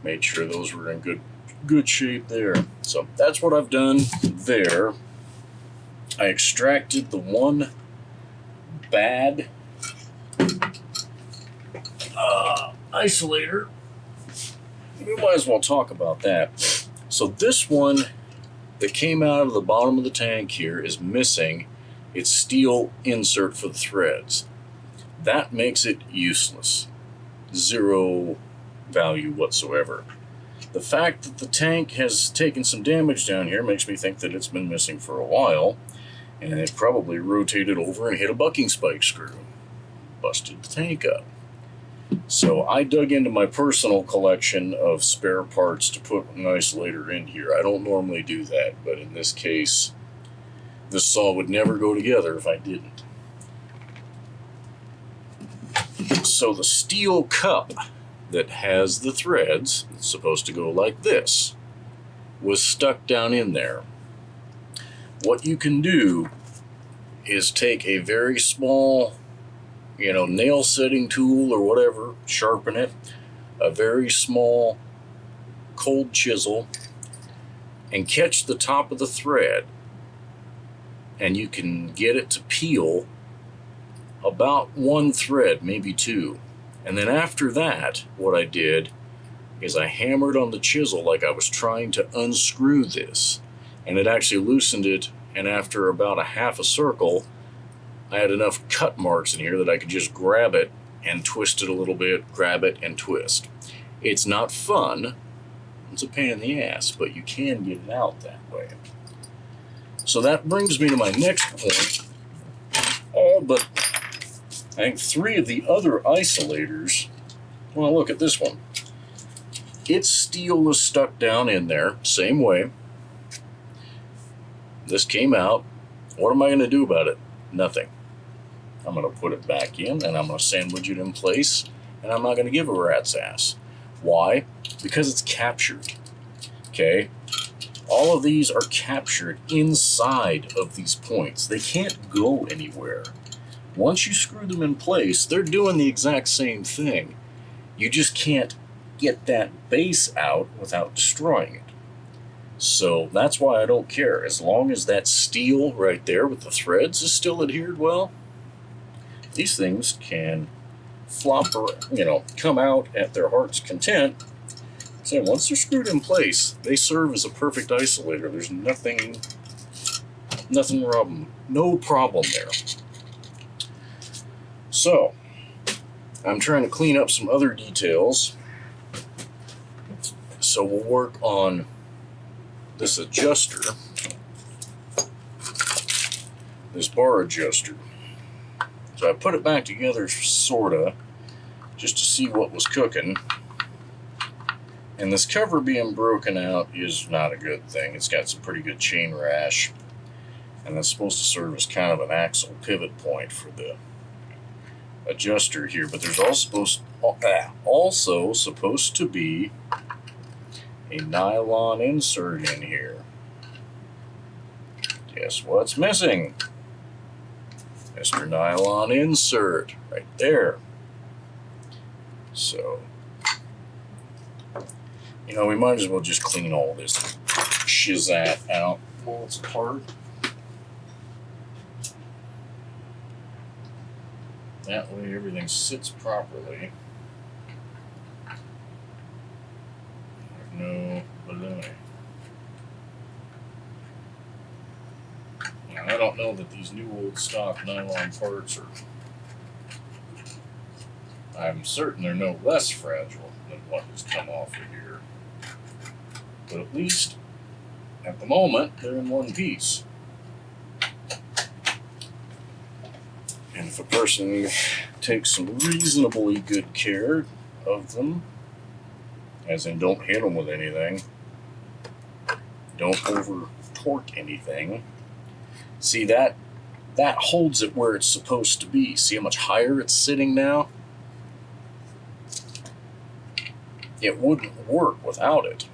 Made sure those were in good shape there. So that's what I've done there. I extracted the one bad isolator. We might as well talk about that. So this one that came out of the bottom of the tank here is missing its steel insert for the threads. That makes it useless. 0 value whatsoever. The fact that the tank has taken some damage down here makes me think that it's been missing for a while, and it probably rotated over and hit a bucking spike screw. Busted the tank up. So I dug into my personal collection of spare parts to put an isolator in here. I don't normally do that, but in this case, this saw would never go together if I didn't. So the steel cup that has the threads, it's supposed to go like this, was stuck down in there. What you can do is take a very small, nail setting tool or whatever, sharpen it, a very small cold chisel, and catch the top of the thread, and you can get it to peel about 1 thread, maybe 2. And then after that, what I did is I hammered on the chisel like I was trying to unscrew this, and it actually loosened it, and after about a half a circle, I had enough cut marks in here that I could just grab it and twist it a little bit, grab it and twist. It's not fun, it's a pain in the ass, but you can get it out that way. So that brings me to my next point. All but, I think, 3 of the other isolators, well, look at this one. Its steel is stuck down in there, same way. This came out. What am I going to do about it? Nothing. I'm going to put it back in, and I'm going to sandwich it in place, and I'm not going to give a rat's ass. Why? Because it's captured. Okay? All of these are captured inside of these points. They can't go anywhere. Once you screw them in place, they're doing the exact same thing. You just can't get that base out without destroying it. So that's why I don't care. As long as that steel right there with the threads is still adhered well, these things can flop or, come out at their heart's content. So once they're screwed in place, they serve as a perfect isolator. There's no problem there. So, I'm trying to clean up some other details. So we'll work on this adjuster, this bar adjuster. So I put it back together, sorta, just to see what was cooking. And this cover being broken out is not a good thing. It's got some pretty good chain rash. And that's supposed to serve as kind of an axle pivot point for the adjuster here. But there's also supposed to be a nylon insert in here. Guess what's missing? Mr. Nylon insert right there. So, you know, we might as well just clean all this shizat out while it's apart. That way everything sits properly. There's no baloney. Now, I don't know that these new old stock nylon parts are... I'm certain they're no less fragile than what has come off of here. But at least, at the moment, they're in one piece. And if a person takes some reasonably good care of them, as in don't hit them with anything, don't over torque anything, see that holds it where it's supposed to be. See how much higher it's sitting now? It wouldn't work without it.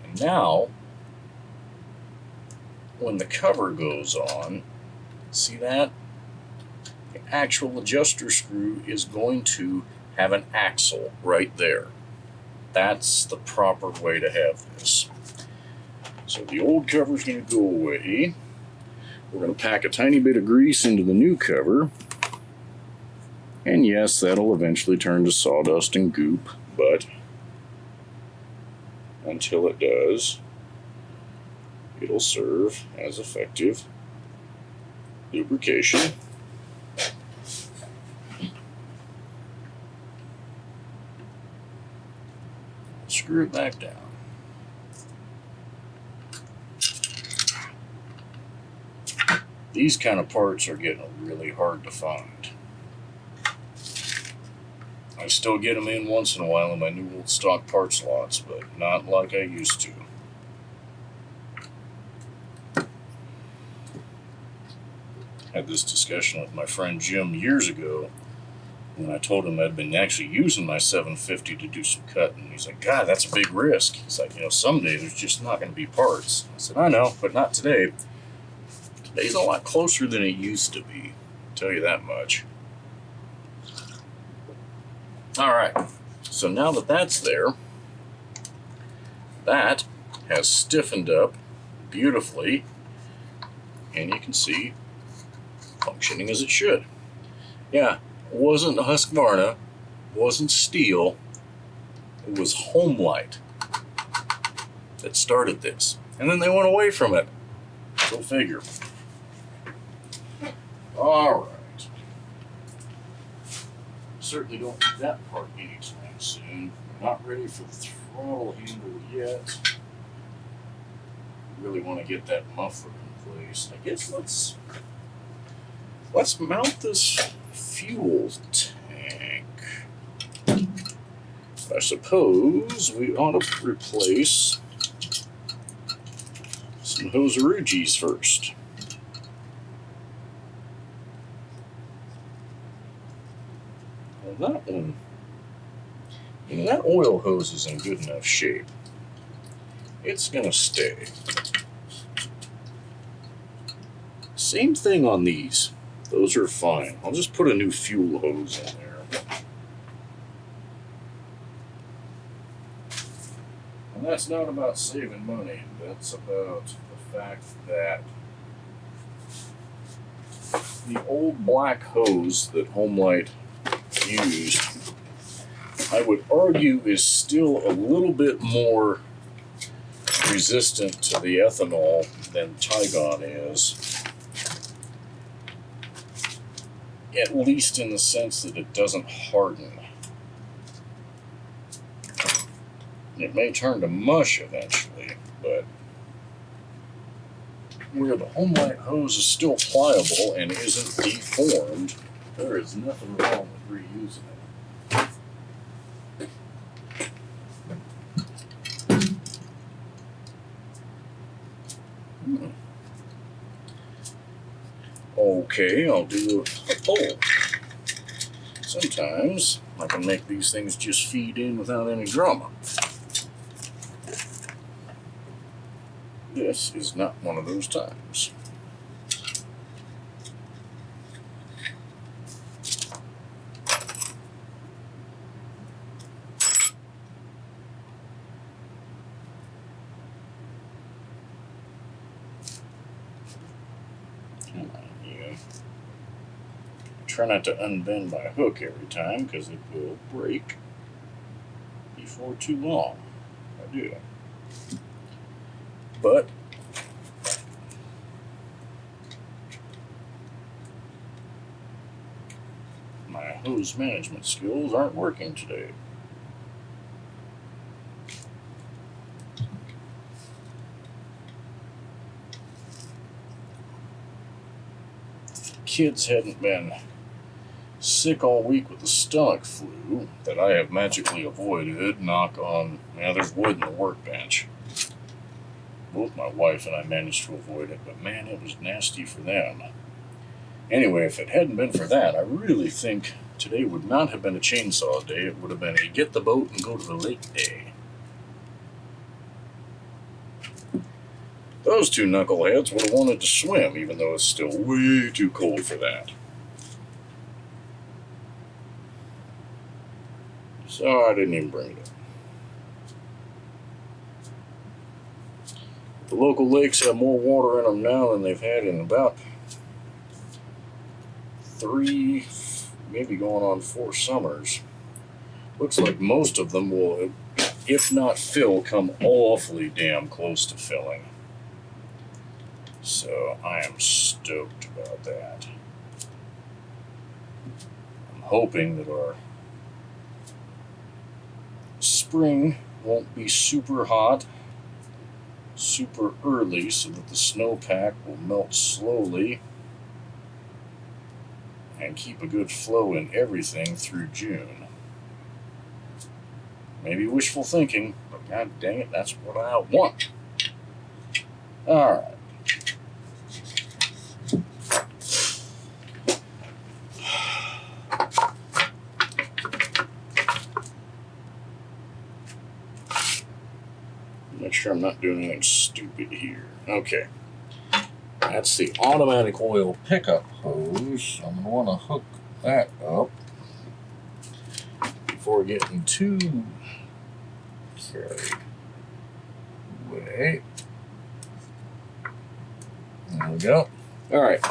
And now, when the cover goes on, see that? The actual adjuster screw is going to have an axle right there. That's the proper way to have this. So the old cover is going to go away. We're going to pack a tiny bit of grease into the new cover. And yes, that'll eventually turn to sawdust and goop, but until it does, it'll serve as effective lubrication. Screw it back down. These kind of parts are getting really hard to find. I still get them in once in a while in my new old stock parts lots, but not like I used to. Had this discussion with my friend Jim years ago when I told him I'd been actually using my 750 to do some cutting. He's like, God, that's a big risk. He's like, you know, someday there's just not going to be parts. I said, I know, but not today. Today's a lot closer than it used to be. I'll tell you that much. Alright, so now that that's there, that has stiffened up beautifully, and you can see functioning as it should. Yeah, it wasn't Husqvarna, wasn't steel, it was Homelite that started this. And then they went away from it. Go figure. Alright. Certainly don't need that part anytime soon. We're not ready for the throttle handle yet. We really want to get that muffler in place. I guess let's mount this fuel tank. I suppose we ought to replace some hose-a-roogies first. Well, that one, you know, that oil hose is in good enough shape. It's gonna stay. Same thing on these. Those are fine. I'll just put a new fuel hose in there. And that's not about saving money. That's about the fact that the old black hose that Homelite used, I would argue, is still a little bit more resistant to the ethanol than Tygon is. At least in the sense that it doesn't harden. It may turn to mush eventually, but where the Homelite hose is still pliable and isn't deformed, there is nothing wrong with reusing it. Okay, I'll do a pull. Sometimes I can make these things just feed in without any drama. This is not one of those times. Come on, you. Try not to unbend my hook every time because it will break before too long. I do. But my hose management skills aren't working today. If kids hadn't been sick all week with the stomach flu that I have magically avoided, knock on, yeah, there's wood in the workbench. Both my wife and I managed to avoid it, but man, it was nasty for them. Anyway, if it hadn't been for that, I really think today would not have been a chainsaw day. It would have been a get the boat and go to the lake day. Those two knuckleheads would have wanted to swim, even though it's still way too cold for that. So I didn't even bring it up. The local lakes have more water in them now than they've had in about 3, maybe going on 4 summers. Looks like most of them will, if not fill, come awfully damn close to filling. So I am stoked about that. I'm hoping that our spring won't be super hot, super early, so that the snowpack will melt slowly and keep a good flow in everything through June. Maybe wishful thinking, but god dang it, that's what I want. Alright. Make sure I'm not doing anything stupid here. Okay. That's the automatic oil pickup hose. I'm going to want to hook that up before getting too carried away. There we go. Alright.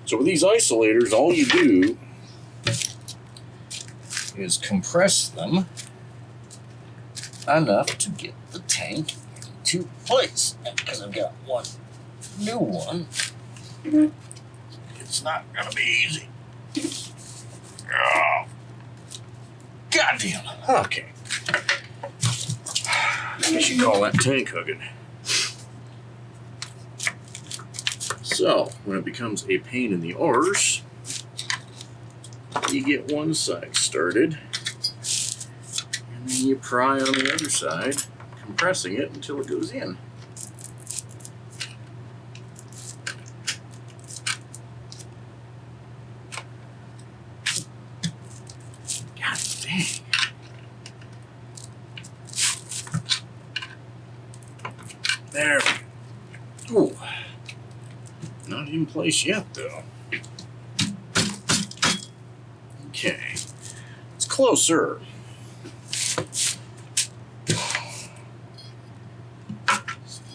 So with these isolators, all you do is compress them enough to get the tank into place. Because I've got one new one, it's not gonna be easy. Oh, goddamn. Okay. I guess you call that tank hooking. So, when it becomes a pain in the arse, you get one side started, and then you pry on the other side, compressing it until it goes in. God dang. There we go. Ooh. Not in place yet, though. Okay. It's closer.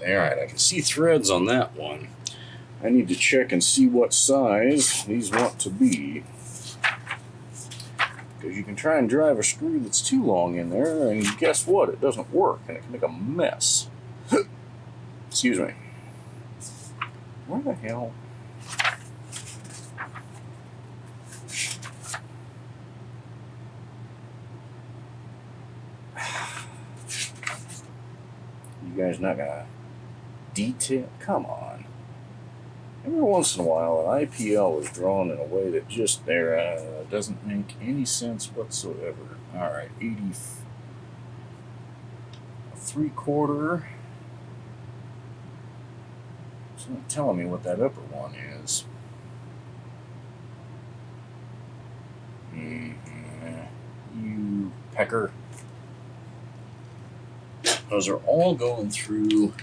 Alright, I can see threads on that one. I need to check and see what size these want to be. Because you can try and drive a screw that's too long in there, and guess what? It doesn't work, and it can make a mess. Excuse me. Where the hell? You guys not gonna detail? Come on. Every once in a while, an IPL is drawn in a way that just doesn't make any sense whatsoever. All right, 80, 3/4. It's not telling me what that upper one is. You pecker. Those are all going through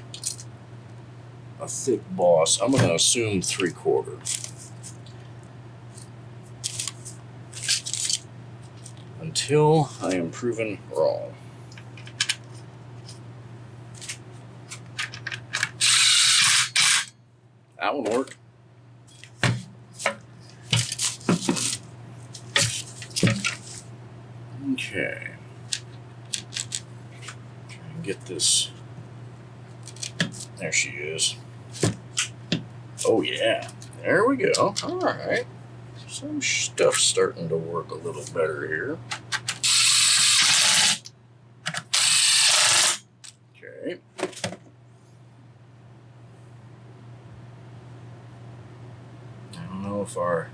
a thick boss. I'm going to assume 3/4. Until I am proven wrong. That would work. Okay. Try and get this. There she is. Oh yeah. There we go. All right. Some stuff's starting to work a little better here. Okay. I don't know if our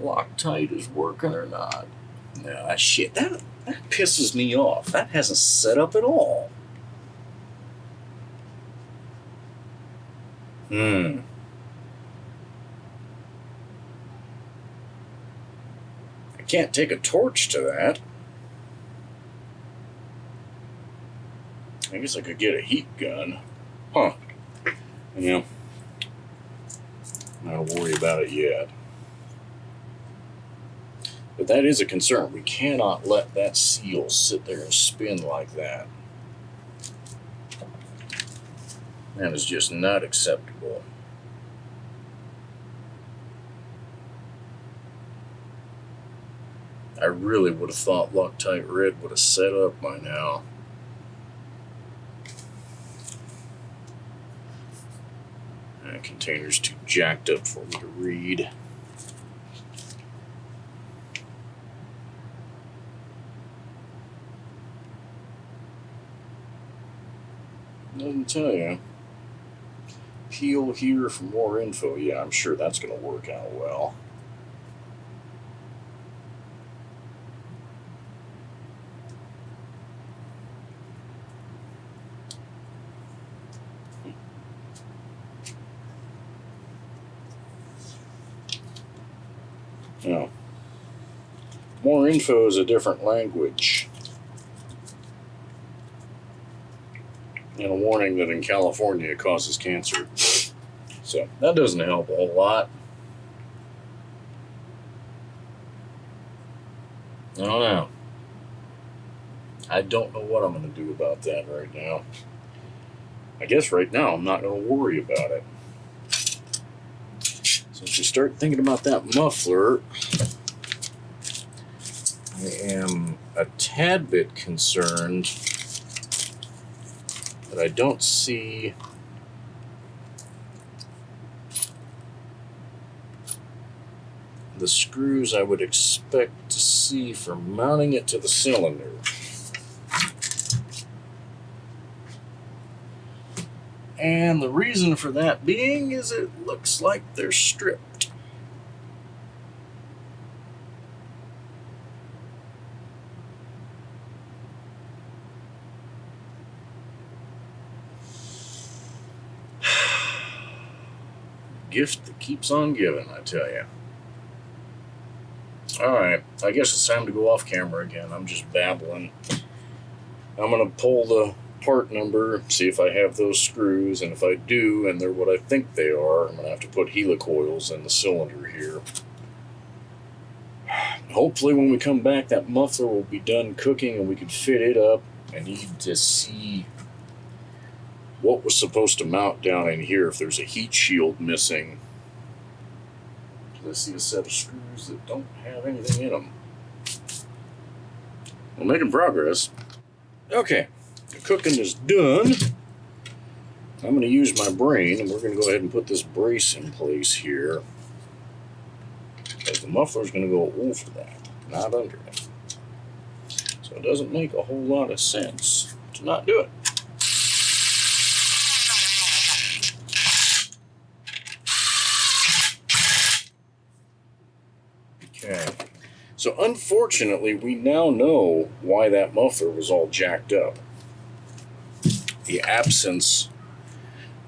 Loctite is working or not. No, shit, that pisses me off. That hasn't set up at all. I can't take a torch to that. I guess I could get a heat gun. Huh. Yeah. Not to worry about it yet. But that is a concern. We cannot let that seal sit there and spin like that. That is just not acceptable. I really would have thought Loctite Red would have set up by now. That container's too jacked up for me to read. Doesn't tell you. Peel here for more info. Yeah, I'm sure that's going to work out well. Now, more info is a different language. And a warning that in California it causes cancer. So that doesn't help a whole lot. I don't know. I don't know what I'm going to do about that right now. I guess right now I'm not going to worry about it. Since we start thinking about that muffler, I am a tad bit concerned that I don't see the screws I would expect to see for mounting it to the cylinder. And the reason for that being is it looks like they're stripped. Gift that keeps on giving, I tell you. Alright, I guess it's time to go off camera again. I'm just babbling. I'm going to pull the part number, see if I have those screws, and if I do, and they're what I think they are, I'm going to have to put helicoils in the cylinder here. Hopefully when we come back, that muffler will be done cooking and we can fit it up. I need to see what was supposed to mount down in here if there's a heat shield missing. I see a set of screws that don't have anything in them. We're making progress. Okay, the cooking is done. I'm going to use my brain, and we're going to go ahead and put this brace in place here. Because the muffler's going to go over that, not under it. So it doesn't make a whole lot of sense to not do it. Okay, so unfortunately we now know why that muffler was all jacked up. The absence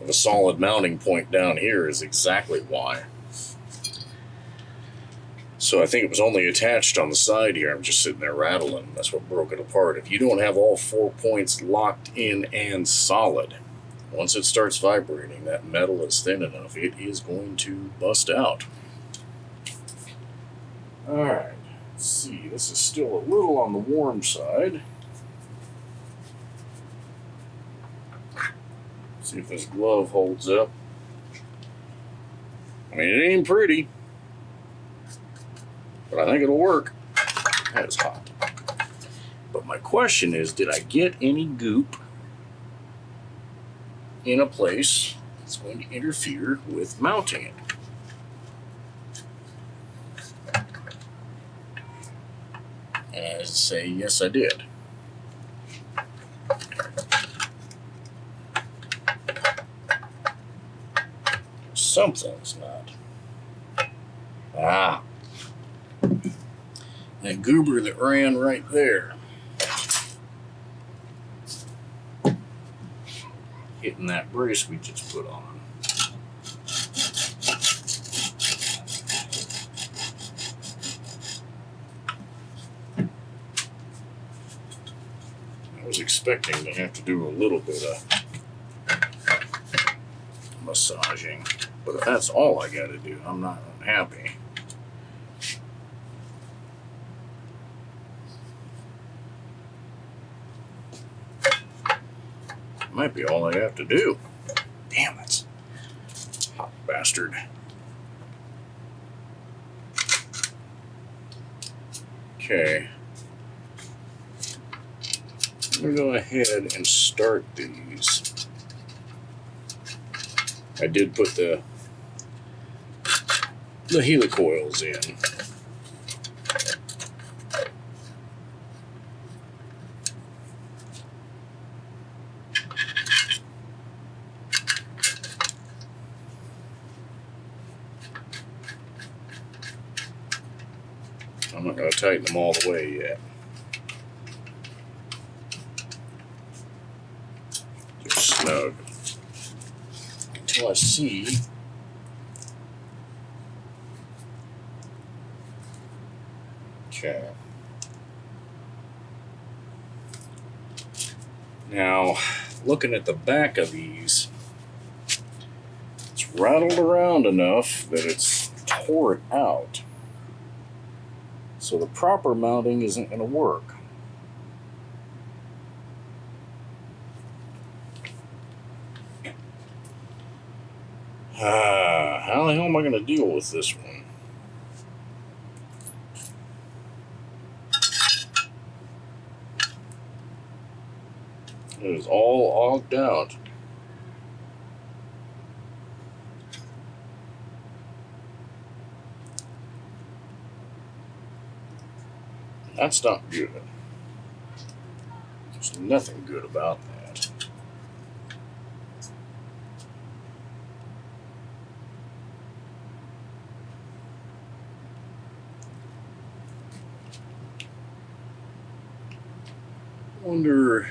of a solid mounting point down here is exactly why. So I think it was only attached on the side here. I'm just sitting there rattling. That's what broke it apart. If you don't have all 4 points locked in and solid, once it starts vibrating, that metal is thin enough, it is going to bust out. Alright, let's see. This is still a little on the warm side. See if this glove holds up. I mean, it ain't pretty, but I think it'll work. That is hot. But my question is, did I get any goop in a place that's going to interfere with mounting it? And I say, yes, I did. Something's not. Ah. That goober that ran right there. Hitting that brace we just put on. I was expecting to have to do a little bit of massaging, but if that's all I gotta do, I'm not unhappy. Might be all I have to do. Damn it. Hot bastard. Okay. I'm going to go ahead and start these. I did put the helicoils in. I'm not going to tighten them all the way yet. Just snug. Until I see okay. Now, looking at the back of these, it's rattled around enough that it's tore it out. So the proper mounting isn't going to work. How the hell am I going to deal with this one? It is all ogged out. That's not good. There's nothing good about that. I wonder if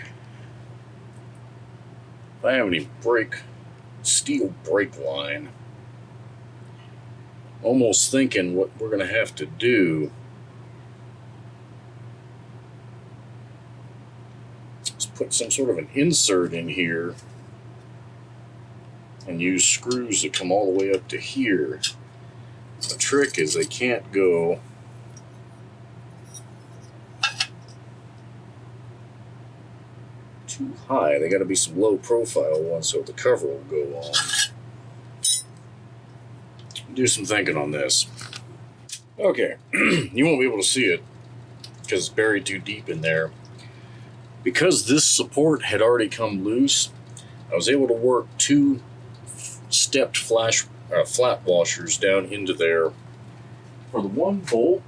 I have any steel brake line. Almost thinking what we're going to have to do put some sort of an insert in here and use screws that come all the way up to here. The trick is they can't go too high. They got to be some low profile ones so the cover will go on. Do some thinking on this. Okay, you won't be able to see it because it's buried too deep in there. Because this support had already come loose, I was able to work two stepped flat washers down into there for the one bolt,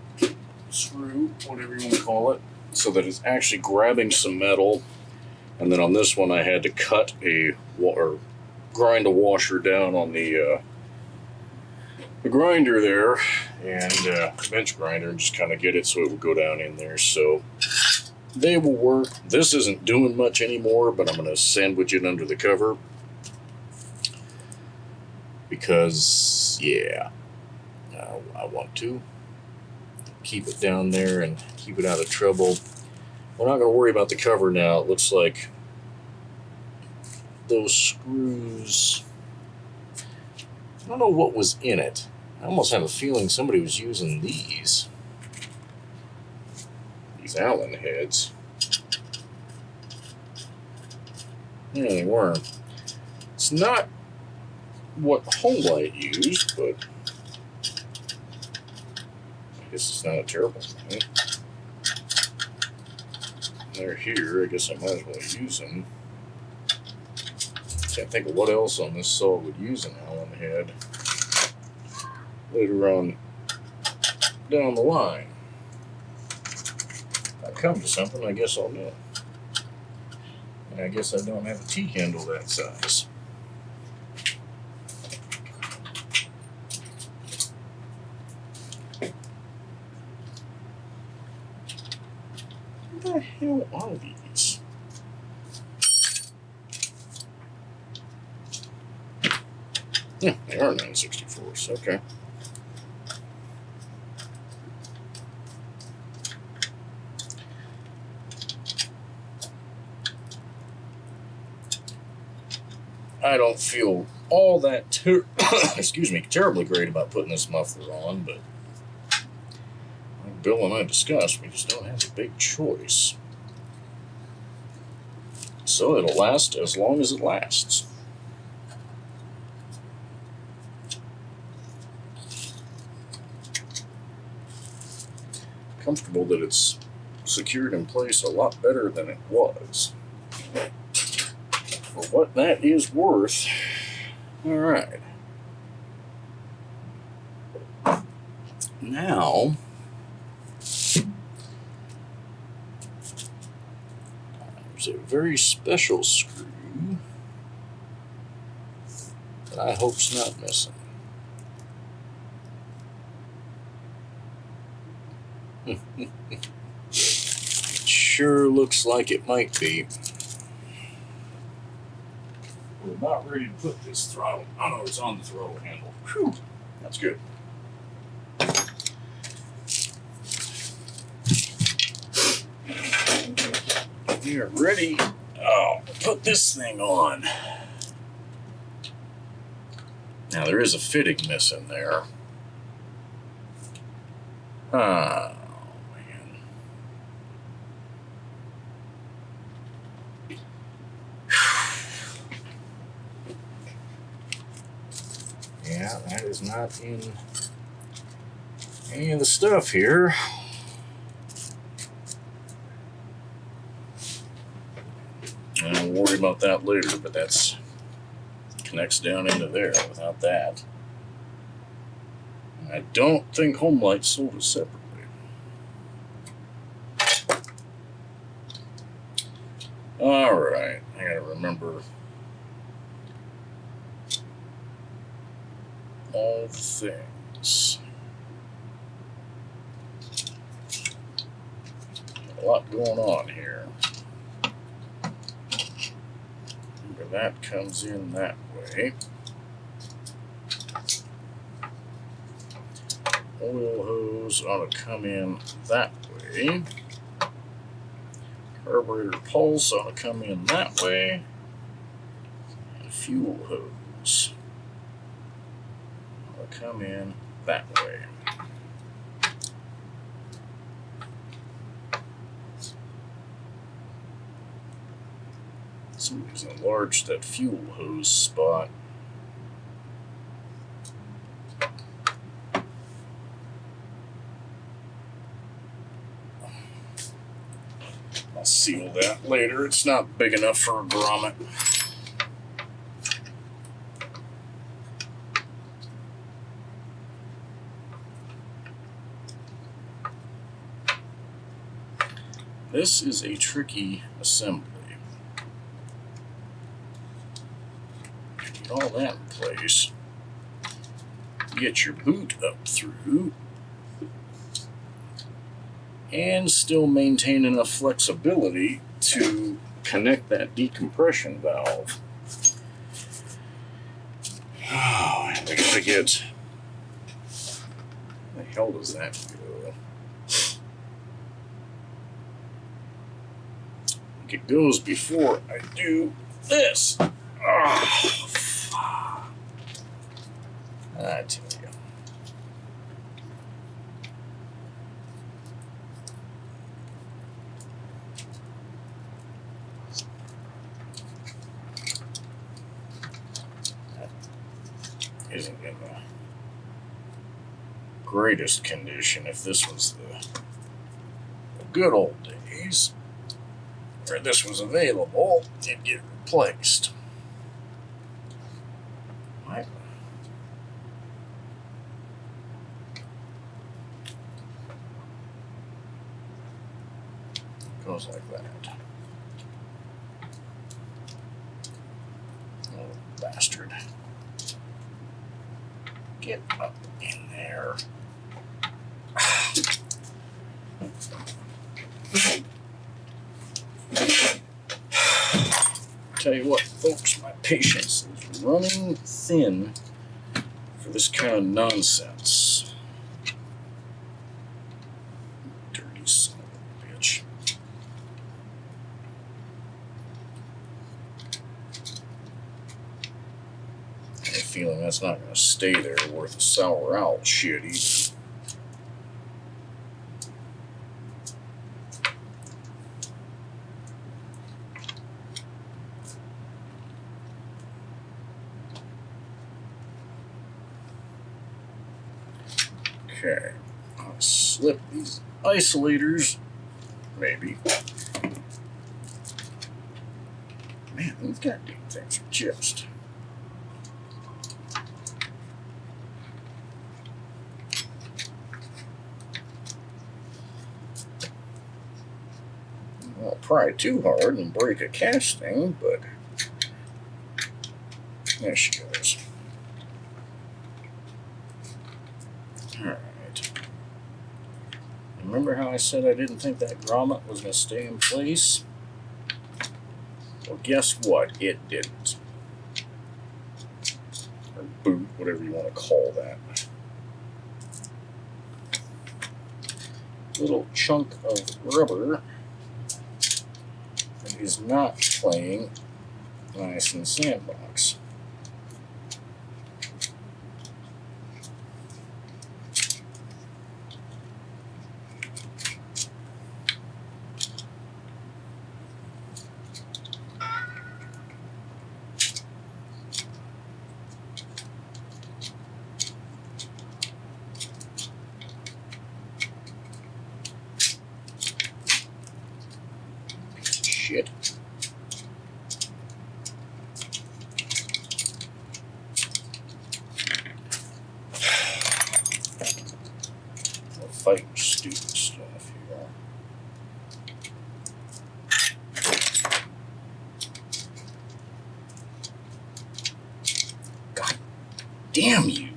screw, whatever you want to call it, so that it's actually grabbing some metal And then on this one I had to cut or grind a washer down on the grinder there, and bench grinder, and just kind of get it so it will go down in there. So they will work. This isn't doing much anymore, but I'm going to sandwich it under the cover because, yeah, I want to keep it down there and keep it out of trouble. We're not going to worry about the cover now. It looks like those screws, I don't know what was in it. I almost have a feeling somebody was using these Allen heads. Yeah, they were. It's not what Homelite used, but I guess it's not a terrible thing. They're here. I guess I might as well use them. Can't think of what else on this saw would use an Allen head later on down the line. If I come to something, I guess I'll know. And I guess I don't have a T-handle that size. What the hell are these? Yeah, they are 964s. Okay. I don't feel all that terribly great about putting this muffler on, but like Bill and I discussed, we just don't have a big choice. So it'll last as long as it lasts. Comfortable that it's secured in place a lot better than it was. For what that is worth. All right. Now, there's a very special screw that I hope's not missing. It sure looks like it might be. We're about ready to put this throttle. Oh no, it's on the throttle handle. Whew, that's good. We are ready. Oh, put this thing on. Now there is a fitting missing there. Oh man. Yeah, that is not in any of the stuff here. I'll worry about that later, but that's connects down into there without that. I don't think Homelite sold it separately. Alright, I gotta remember all the things. A lot going on here. Remember that comes in that way. Oil hose ought to come in that way. Carburetor pulse ought to come in that way. And fuel hose ought to come in that way. Somebody's enlarged that fuel hose spot. I'll seal that later. It's not big enough for a grommet. This is a tricky assembly. Get all that in place. Get your boot up through. And still maintain enough flexibility to connect that decompression valve. Oh, and I gotta get. Where the hell does that go? I think it goes before I do this. Oh, I tell you. Isn't in the greatest condition. If this was the good old days where this was available, it'd get replaced. Right. Goes like that. Oh, bastard. Get up in there. Tell you what, folks, my patience is running thin for this kind of nonsense. Dirty son of a bitch. I have a feeling that's not going to stay there worth a sour owl shit either. Okay, I'll slip these isolators, maybe. Man, these goddamn things are just. I'll pry too hard and break a casting, but there she goes. Alright. Remember how I said I didn't think that grommet was going to stay in place? Well, guess what? It didn't. Or boot, whatever you want to call that. Little chunk of rubber that is not playing nice in the sandbox. Shit. We're fighting stupid stuff here. God damn you.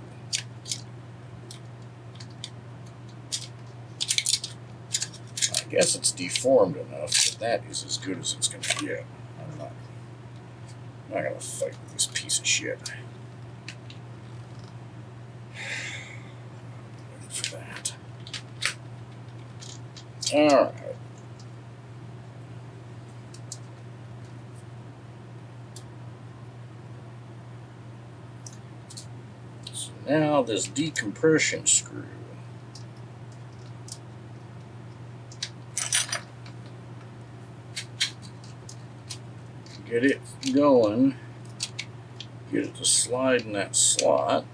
I guess it's deformed enough, but that is as good as it's going to get. I'm not going to fight with this piece of shit. Waiting for that. Alright. So now this decompression screw. Get it going, get it to slide in that slot.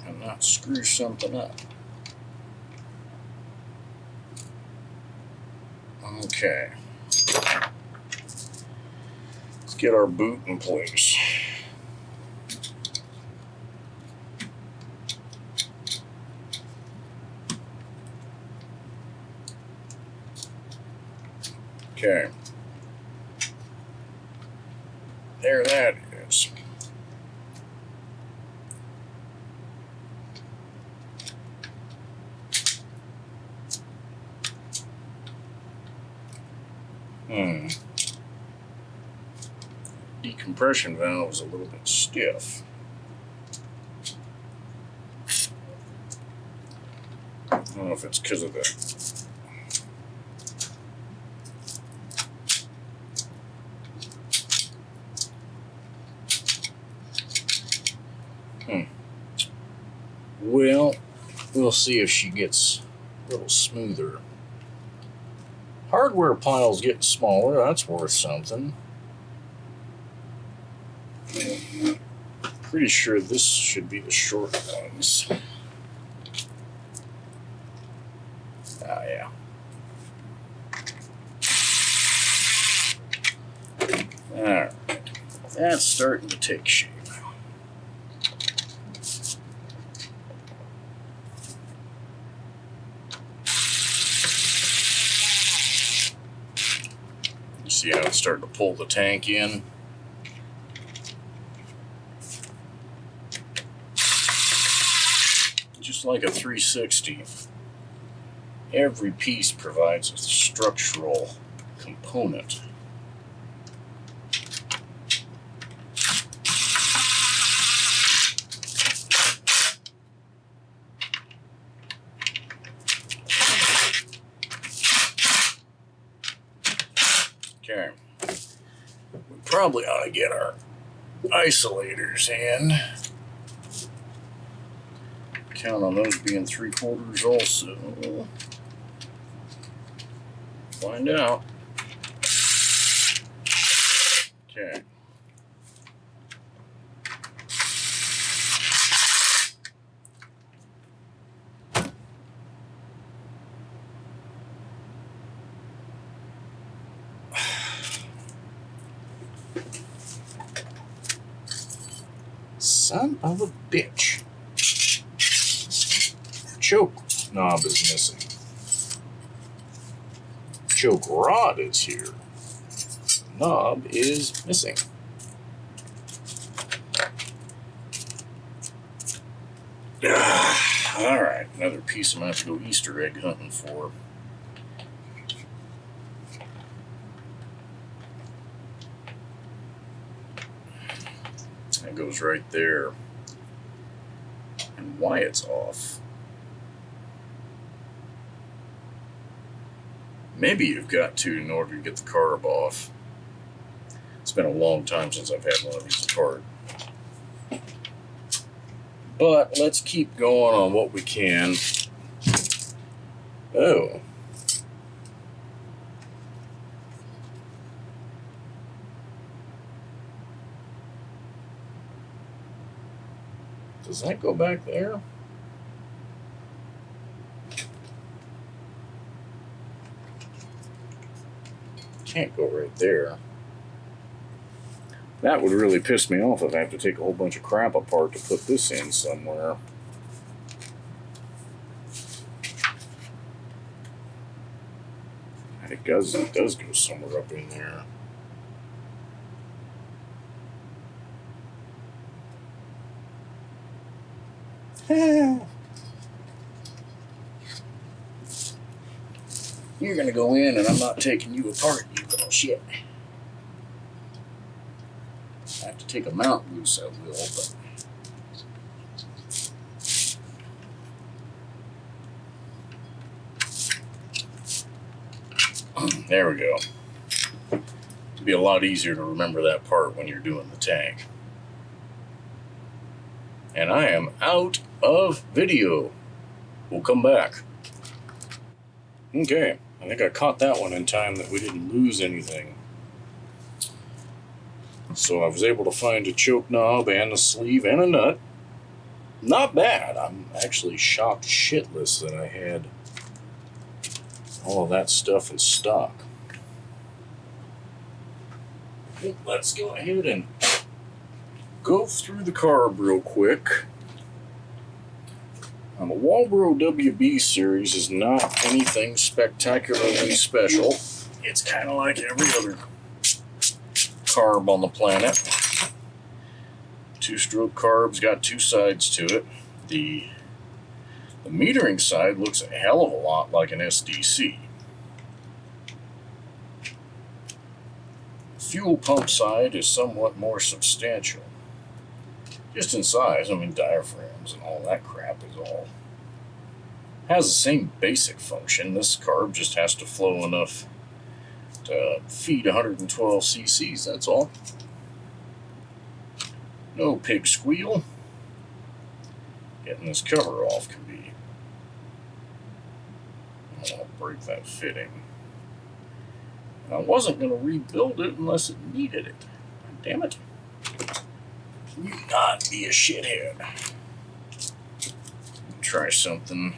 And not screw something up. Okay. Let's get our boot in place. Okay. there that is. Decompression valve is a little bit stiff. I don't know if it's because of the Well, we'll see if she gets a little smoother. Hardware pile's getting smaller, that's worth something. Pretty sure this should be the short ones. Ah, yeah. Alright, that's starting to take shape. See how it's starting to pull the tank in? Just like a 360, every piece provides a structural component. Okay, we probably ought to get our isolators in. Count on those being 3/4 also. Find out. Okay. Son of a bitch. Choke knob is missing. Choke rod is here. Knob is missing. Alright, another piece I'm going to have to go Easter egg hunting for. That goes right there. And why it's off. Maybe you've got to in order to get the carb off. It's been a long time since I've had one of these apart. But let's keep going on what we can. Oh. Does that go back there? Can't go right there. That would really piss me off if I have to take a whole bunch of crap apart to put this in somewhere. It does go somewhere up in there. You're gonna go in and I'm not taking you apart, you little shit. I have to take a mount loose, I will, but there we go. It'll be a lot easier to remember that part when you're doing the tank. And I am out of video. We'll come back. Okay, I think I caught that one in time that we didn't lose anything. So I was able to find a choke knob and a sleeve and a nut. Not bad. I'm actually shocked shitless that I had all of that stuff in stock. Let's go ahead and go through the carb real quick. The Walbro WB series is not anything spectacularly special. It's kind of like every other carb on the planet. Two-stroke carb's got two sides to it. The metering side looks a hell of a lot like an SDC. The fuel pump side is somewhat more substantial. Just in size, I mean diaphragms and all that crap is all. Has the same basic function. This carb just has to flow enough to feed 112 cc's, that's all. No pig squeal. Getting this cover off can be... I'll break that fitting. I wasn't going to rebuild it unless it needed it. God damn it. Can you not be a shithead? Try something.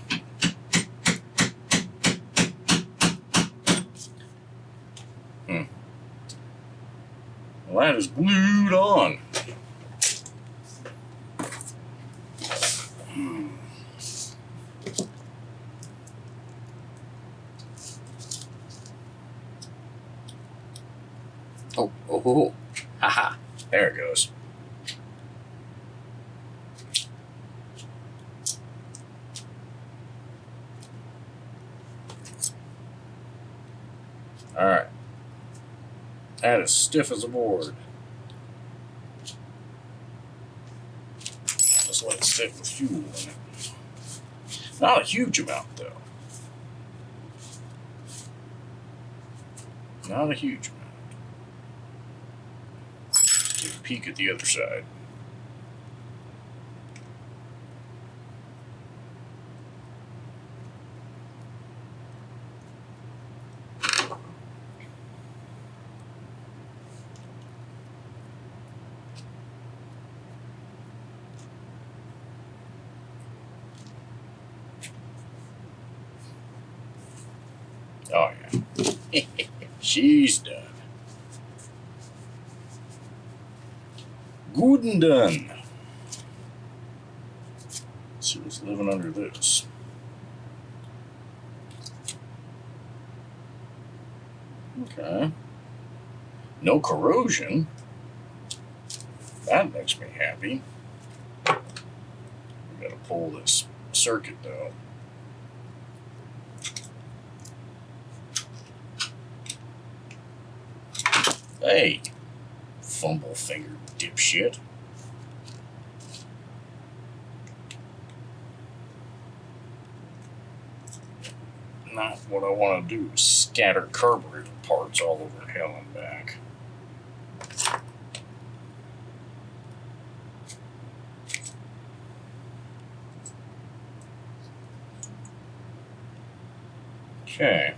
Well, that is glued on. Oh. Haha. There it goes. Alright. That is stiff as a board. Just let it stick with fuel in it. Not a huge amount, though. Not a huge amount. Take a peek at the other side. Oh, yeah. She's done. Good and done. Let's see what's living under this. Okay. No corrosion. That makes me happy. We gotta pull this circuit though. Hey, fumble-fingered dipshit. Not what I want to do is scatter carburetor parts all over hell and back. Okay.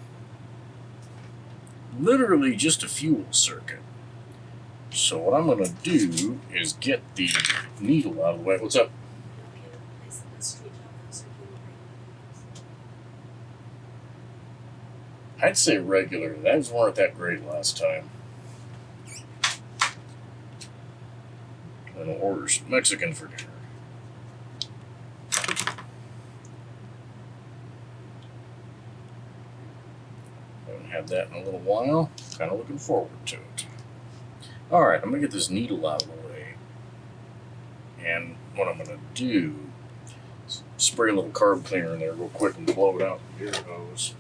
Literally just a fuel circuit. So what I'm going to do is get the needle out of the way. What's up? I'd say regular. Those weren't that great last time. I'm going to order some Mexican for dinner. Haven't had that in a little while. Kind of looking forward to it. Alright, I'm going to get this needle out of the way. And what I'm going to do is spray a little carb cleaner in there real quick and blow it out the gear hose.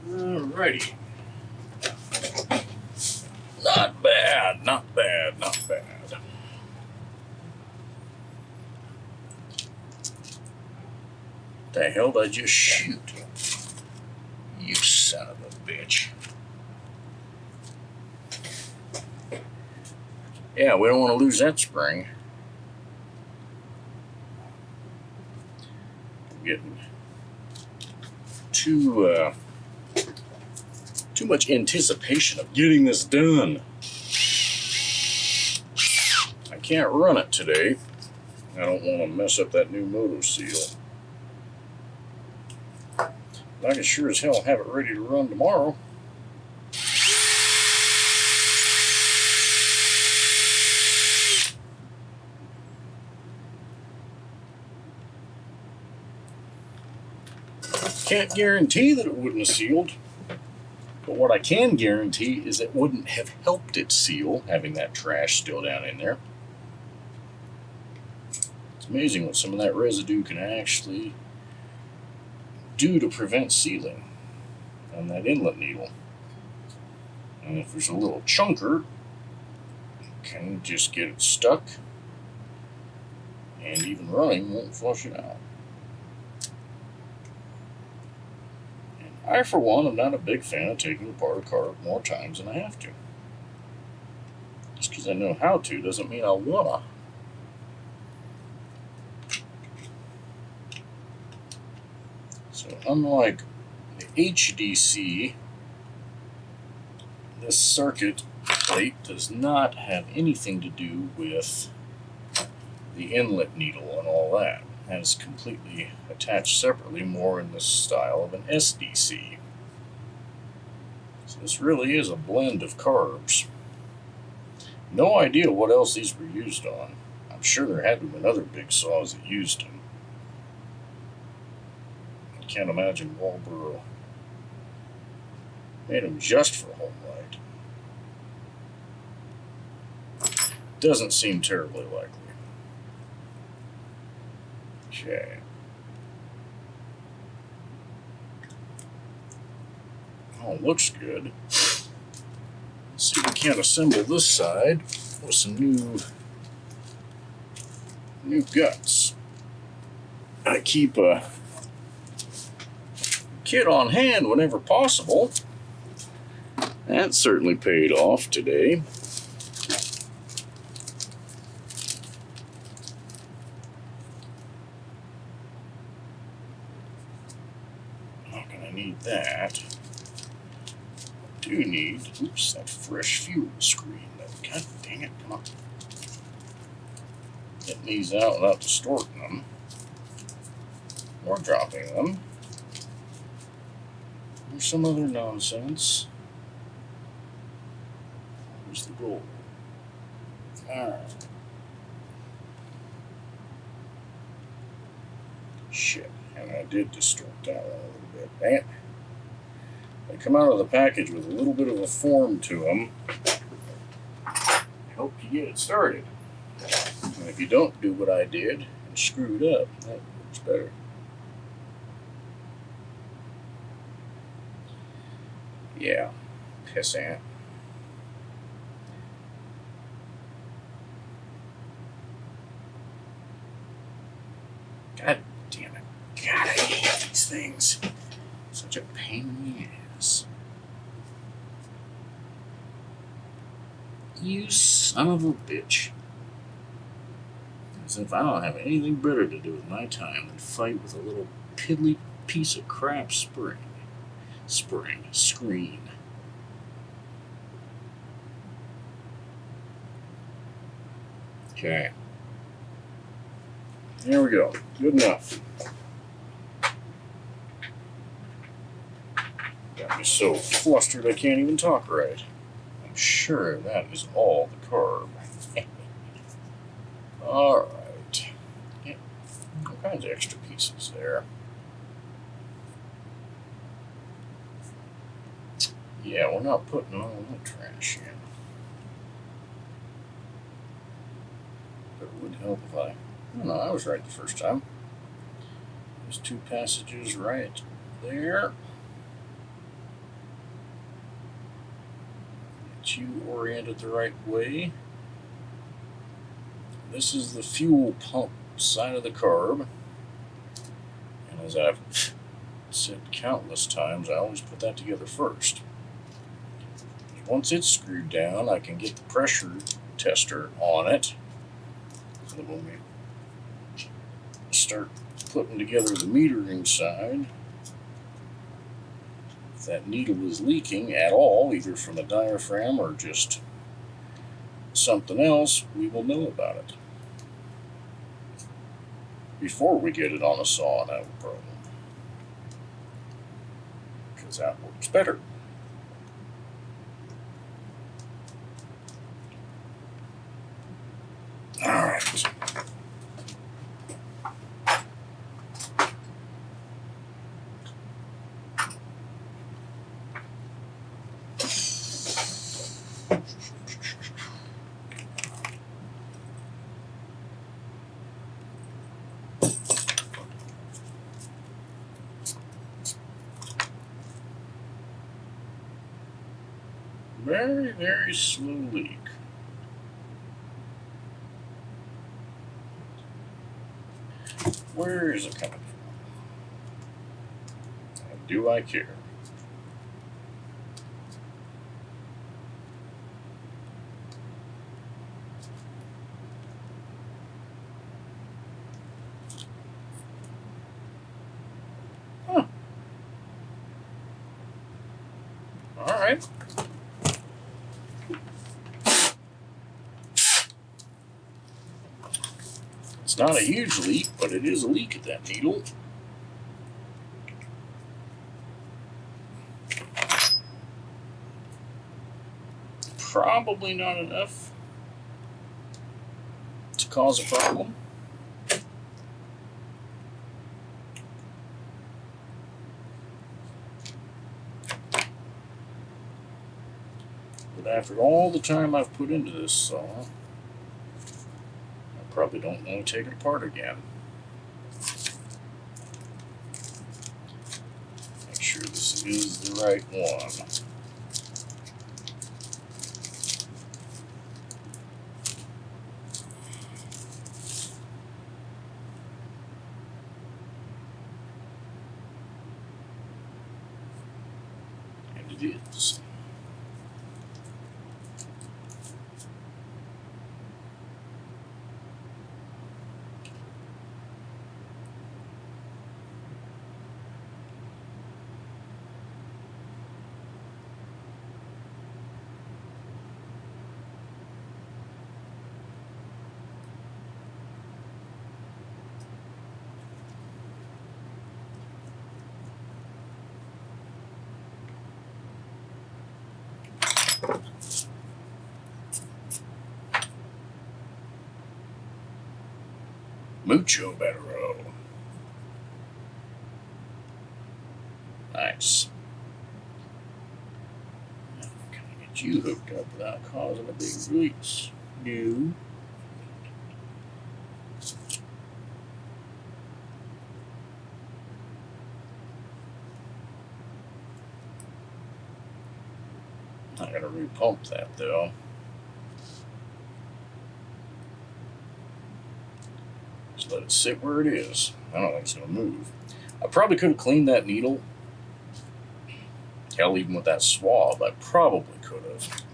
Alrighty. Not bad, not bad, not bad. The hell did I just shoot? You son of a bitch. Yeah, we don't want to lose that spring. getting too much anticipation of getting this done. I can't run it today. I don't want to mess up that new motor seal. But I can sure as hell have it ready to run tomorrow. Can't guarantee that it wouldn't have sealed, but what I can guarantee is it wouldn't have helped it seal, having that trash still down in there. It's amazing what some of that residue can actually do to prevent sealing on that inlet needle. And if there's a little chunker, it can just get it stuck, and even running won't flush it out. I, for one, am not a big fan of taking apart a car more times than I have to. Just because I know how to doesn't mean I wanna. So unlike the HDC, this circuit plate does not have anything to do with the inlet needle and all that. And is completely attached separately, more in the style of an SDC. So this really is a blend of carbs. No idea what else these were used on. I'm sure there had to have been other big saws that used them. I can't imagine Walbro made them just for Homelite. Doesn't seem terribly likely. Okay. Oh, looks good. Let's see if we can't assemble this side with some new guts. I keep a kit on hand whenever possible. That certainly paid off today. Need that. I do need, oops, that fresh fuel screen. God dang it, come on. Getting these out without distorting them or dropping them or some other nonsense. Where's the goal? Alright. Shit, and I did distort that one a little bit. Dang it. They come out of the package with a little bit of a form to them. Help you get it started. And if you don't do what I did and screw it up, that works better. Yeah, pissant. God damn it. God, I hate these things. Such a pain in the ass. You son of a bitch. As if I don't have anything better to do with my time than fight with a little piddly piece of crap screen. Okay. There we go. Good enough. Got me so flustered I can't even talk right. I'm sure that is all the carb. Alright. Yeah, all kinds of extra pieces there. Yeah, we're not putting all the trash in. But it would help if I don't know, I was right the first time. There's two passages right there. Get you oriented the right way. This is the fuel pump side of the carb. And as I've said countless times, I always put that together first. Once it's screwed down, I can get the pressure tester on it. So that when we start putting together the metering side. If that needle is leaking at all, either from the diaphragm or just something else, we will know about it before we get it on a saw and have a problem, because that works better. All right. Very, very slow leak. Where is it coming from? And do I care? Huh. All right. It's not a huge leak, but it is a leak at that needle. Probably not enough to cause a problem. But after all the time I've put into this saw, probably don't want to take it apart again. Make sure this is the right one. And it is. Mucho better. Nice. Now, can I get you hooked up without causing a big leaks? No. I gotta repump that though. Just let it sit where it is. I don't think it's gonna move. I probably could have cleaned that needle. Hell, even with that swab, I probably could have.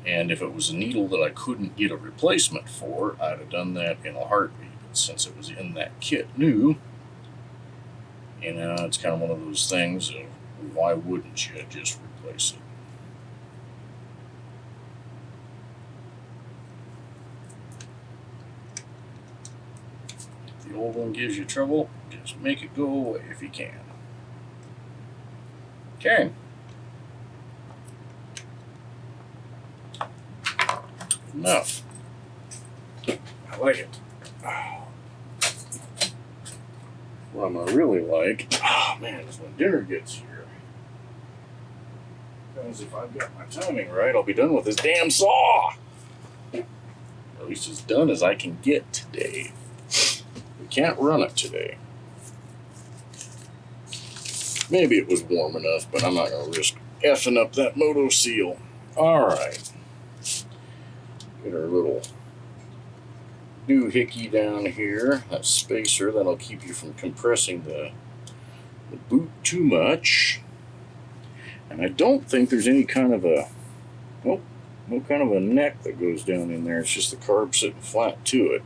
And if it was a needle that I couldn't get a replacement for, I'd have done that in a heartbeat. But since it was in that kit new, you know, it's kind of one of those things of why wouldn't you just replace it? If the old one gives you trouble, just make it go away if you can. Okay. Enough. I like it. What I'm gonna really like, man, is when dinner gets here. Because if I've got my timing right, I'll be done with this damn saw. Or at least as done as I can get today. We can't run it today. Maybe it was warm enough, but I'm not going to risk effing up that moto seal. Alright. Get our little doohickey down here. That spacer, that'll keep you from compressing the boot too much. And I don't think there's any kind of a, nope, no kind of a neck that goes down in there. It's just the carb sitting flat to it.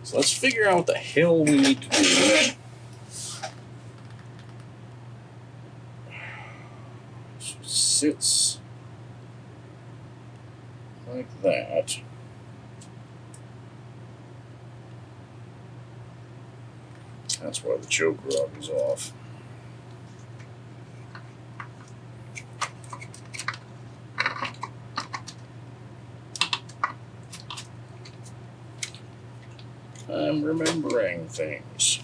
So let's figure out what the hell we need to do. So it sits like that. That's why the choke rod is off. I'm remembering things.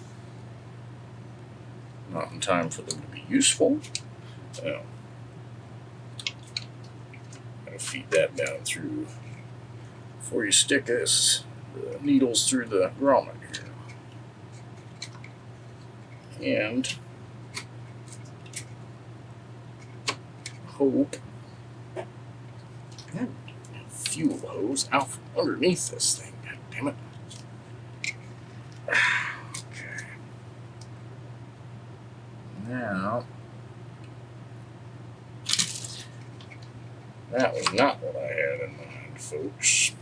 Not in time for them to be useful. Oh. Gotta feed that down through before you stick the needles through the grommet here. And hope that fuel hose out from underneath this thing. God damn it. Okay. Now, that was not what I had in mind, folks.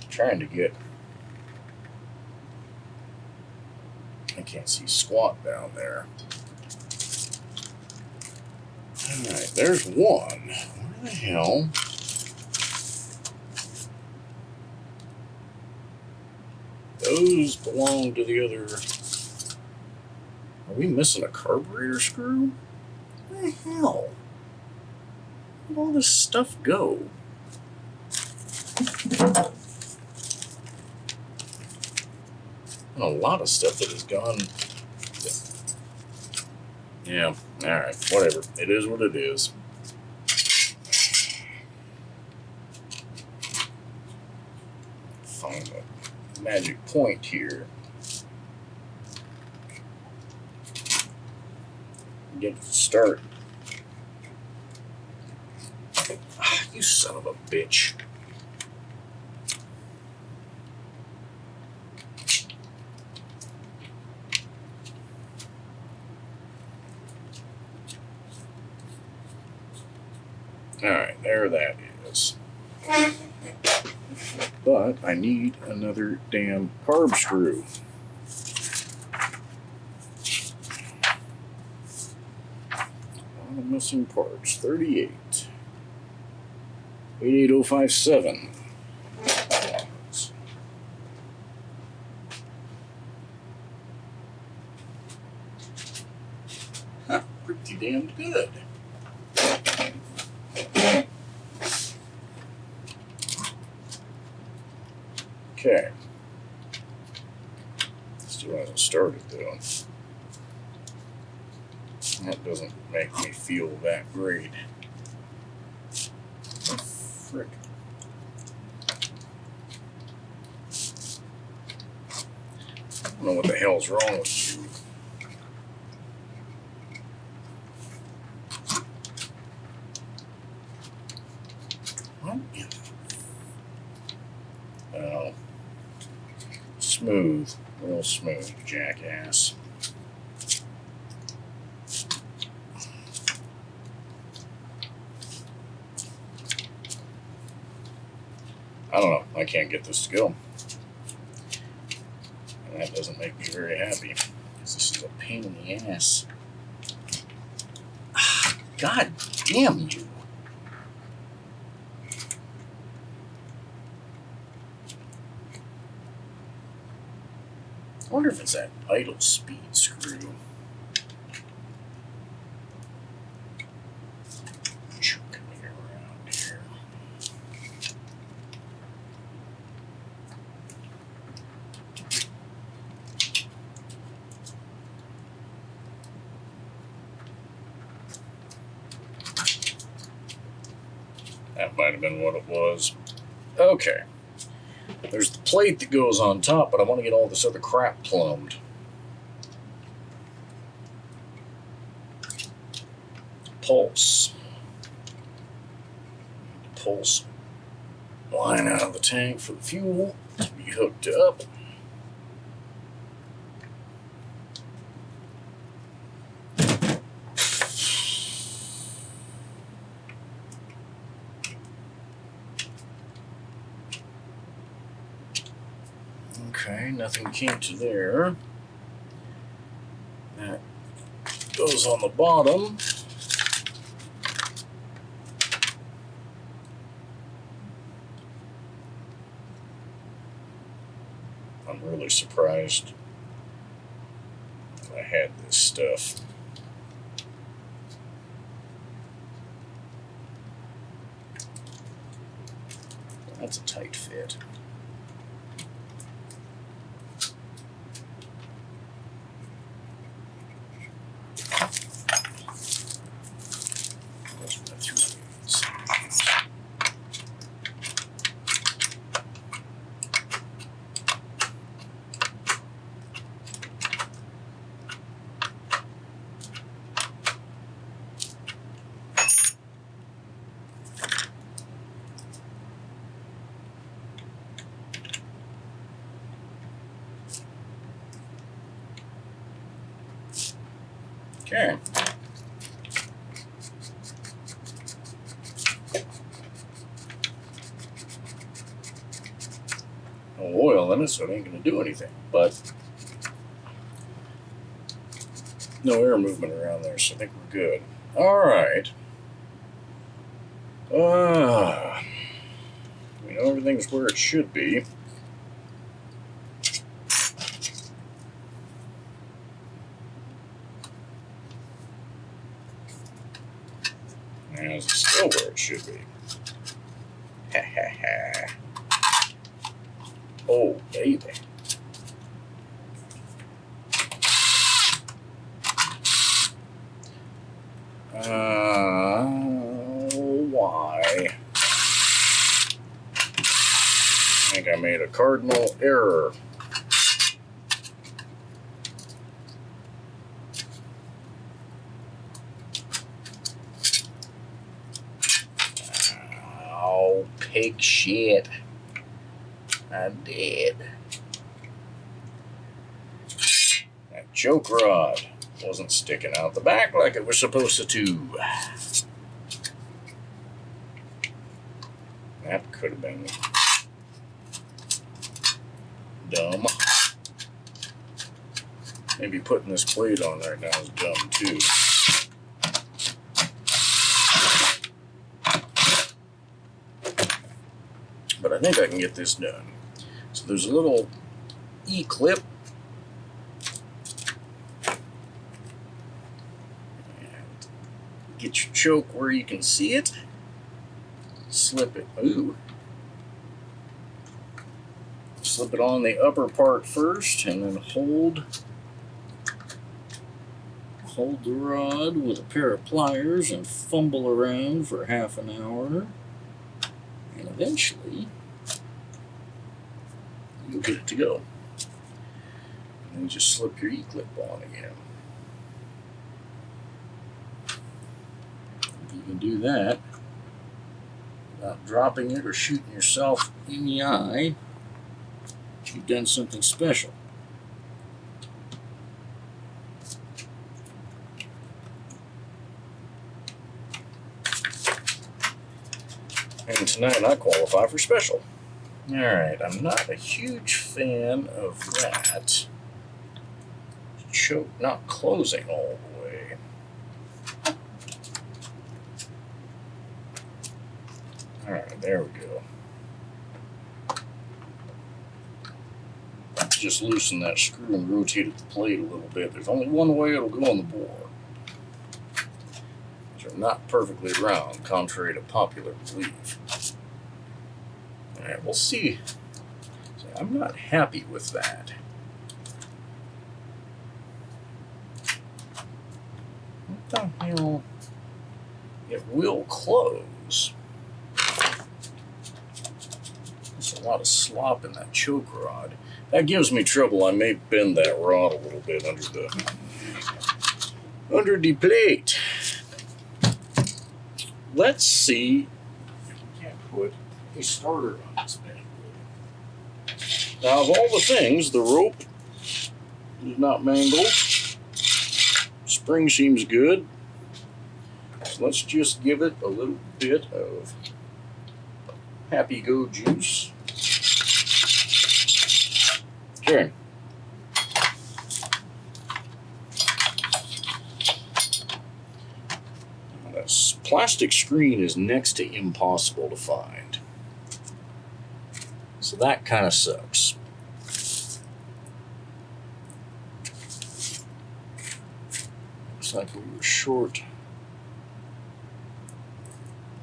Trying to get, I can't see squat down there. Alright, there's one. Where the hell? Those belong to the other. Are we missing a carburetor screw? Where the hell? Where'd all this stuff go? And a lot of stuff that has gone. Yeah, alright, whatever. It is what it is. Find the magic point here. Get it to start. Ah, you son of a bitch. Alright, there that is. But I need another damn carb screw. All the missing parts. 38. 88057. Huh, pretty damn good. Okay. Still hasn't started though. That doesn't make me feel that great. Oh, frick. I don't know what the hell's wrong with you. What in the... Oh. Smooth. Real smooth, jackass. I don't know. I can't get this to go. And that doesn't make me very happy. Because this is a pain in the ass. God damn you. I wonder if it's that idle speed screw. Chucking me around here. That might have been what it was. Okay. There's the plate that goes on top, but I want to get all this other crap plumbed. Pulse. Pulse line out of the tank for the fuel to be hooked up. Okay, nothing came to there. That goes on the bottom. I'm really surprised I had this stuff. That's a tight fit. Those are my 3/8. Okay. No oil in it, so it ain't going to do anything. But no air movement around there, so I think we're good. All right. We know everything's where it should be. Now, is it still where it should be? Ha ha ha. Oh, baby. Why? I think I made a cardinal error. Oh, pig shit. I did. That choke rod wasn't sticking out the back like it was supposed to. That could have been dumb. Maybe putting this plate on right now is dumb too. But I think I can get this done. So there's a little E-clip. And get your choke where you can see it. Slip it. Ooh. Slip it on the upper part first and then hold the rod with a pair of pliers and fumble around for half an hour. And eventually, you'll get it to go. And then just slip your E-clip on again. If you can do that without dropping it or shooting yourself in the eye, you've done something special. And tonight I qualify for special. Alright, I'm not a huge fan of that choke not closing all the way. Alright, there we go. Just loosen that screw and rotate the plate a little bit. There's only one way it'll go on the bore. These are not perfectly round, contrary to popular belief. Alright, we'll see. So I'm not happy with that. What the hell? It will close. There's a lot of slop in that choke rod. That gives me trouble. I may bend that rod a little bit under the plate. Let's see if we can't put a starter on this bad boy. Now, of all the things, the rope is not mangled. Spring seems good. So let's just give it a little bit of happy-go juice. Okay. This plastic screen is next to impossible to find. So that kind of sucks. Looks like we were short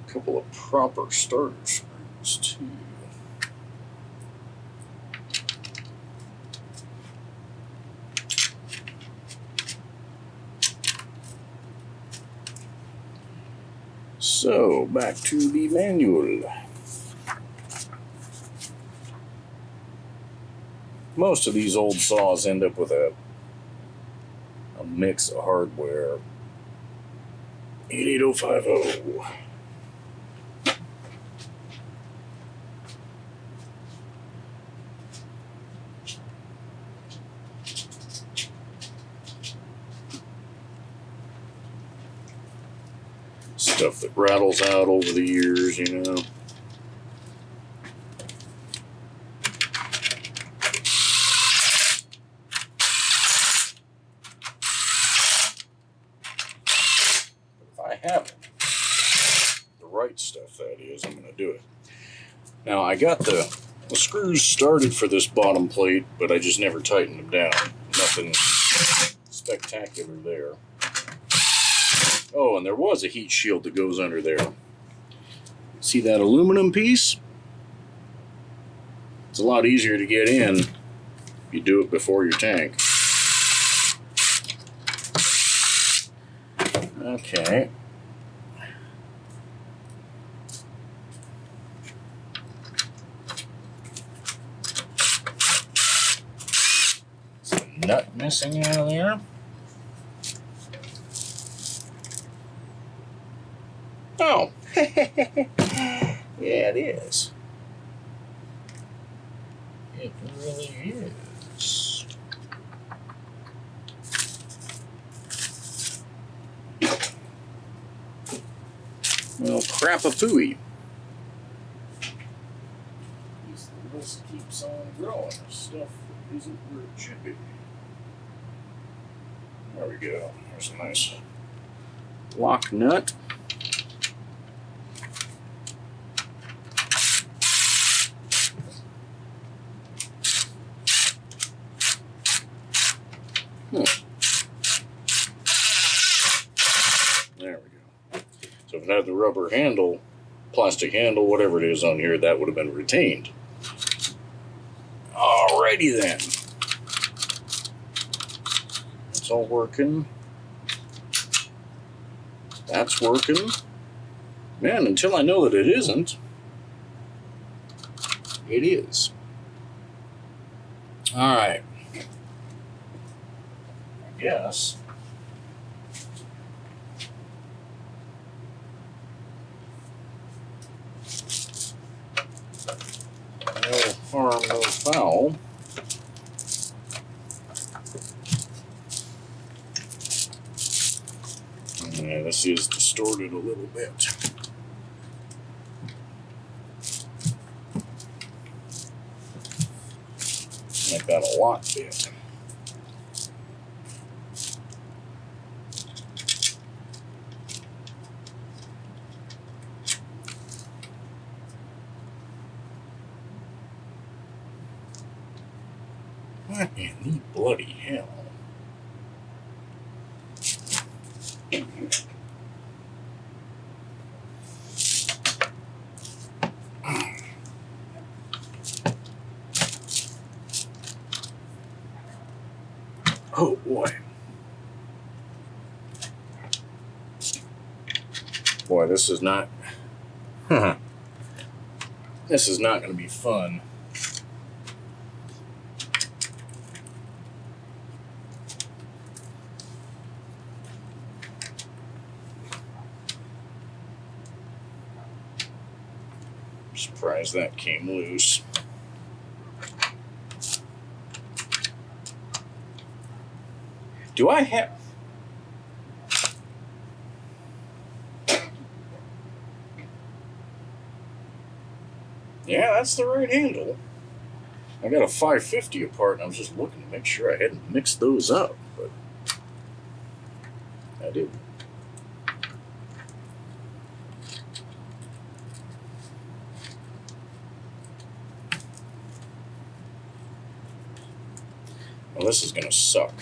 a couple of proper starter screws too. So, back to the manual. Most of these old saws end up with a mix of hardware. 88050. Stuff that rattles out over the years, you know. If I have it, the right stuff that is, I'm going to do it. Now I got the screws started for this bottom plate, but I just never tightened them down. Nothing spectacular there. Oh, and there was a heat shield that goes under there. See that aluminum piece? It's a lot easier to get in if you do it before your tank. Okay. Some nut missing out of there. Oh, yeah, it is. It really is. Well, crap-a-pooey. The list keeps on growing of stuff that isn't where it should be. There we go. There's a nice lock nut. There we go. So if it had the rubber handle, plastic handle, whatever it is on here, that would have been retained. Alrighty then. It's all working. That's working. Man, until I know that it isn't, it is. Alright. I guess. No harm, no foul. Yeah, this is distorted a little bit. I've got a lock bit. What in the bloody hell? Oh boy. Boy, this is not this is not going to be fun. Surprised that came loose. Do I have... Yeah, that's the right handle. I got a 550 apart, and I was just looking to make sure I hadn't mixed those up, but I didn't. Well, this is going to suck.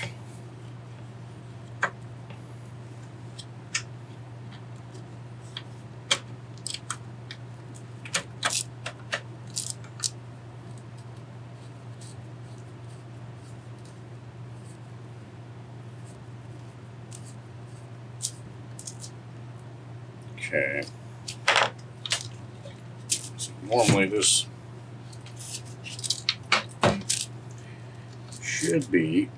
Okay. So normally this should be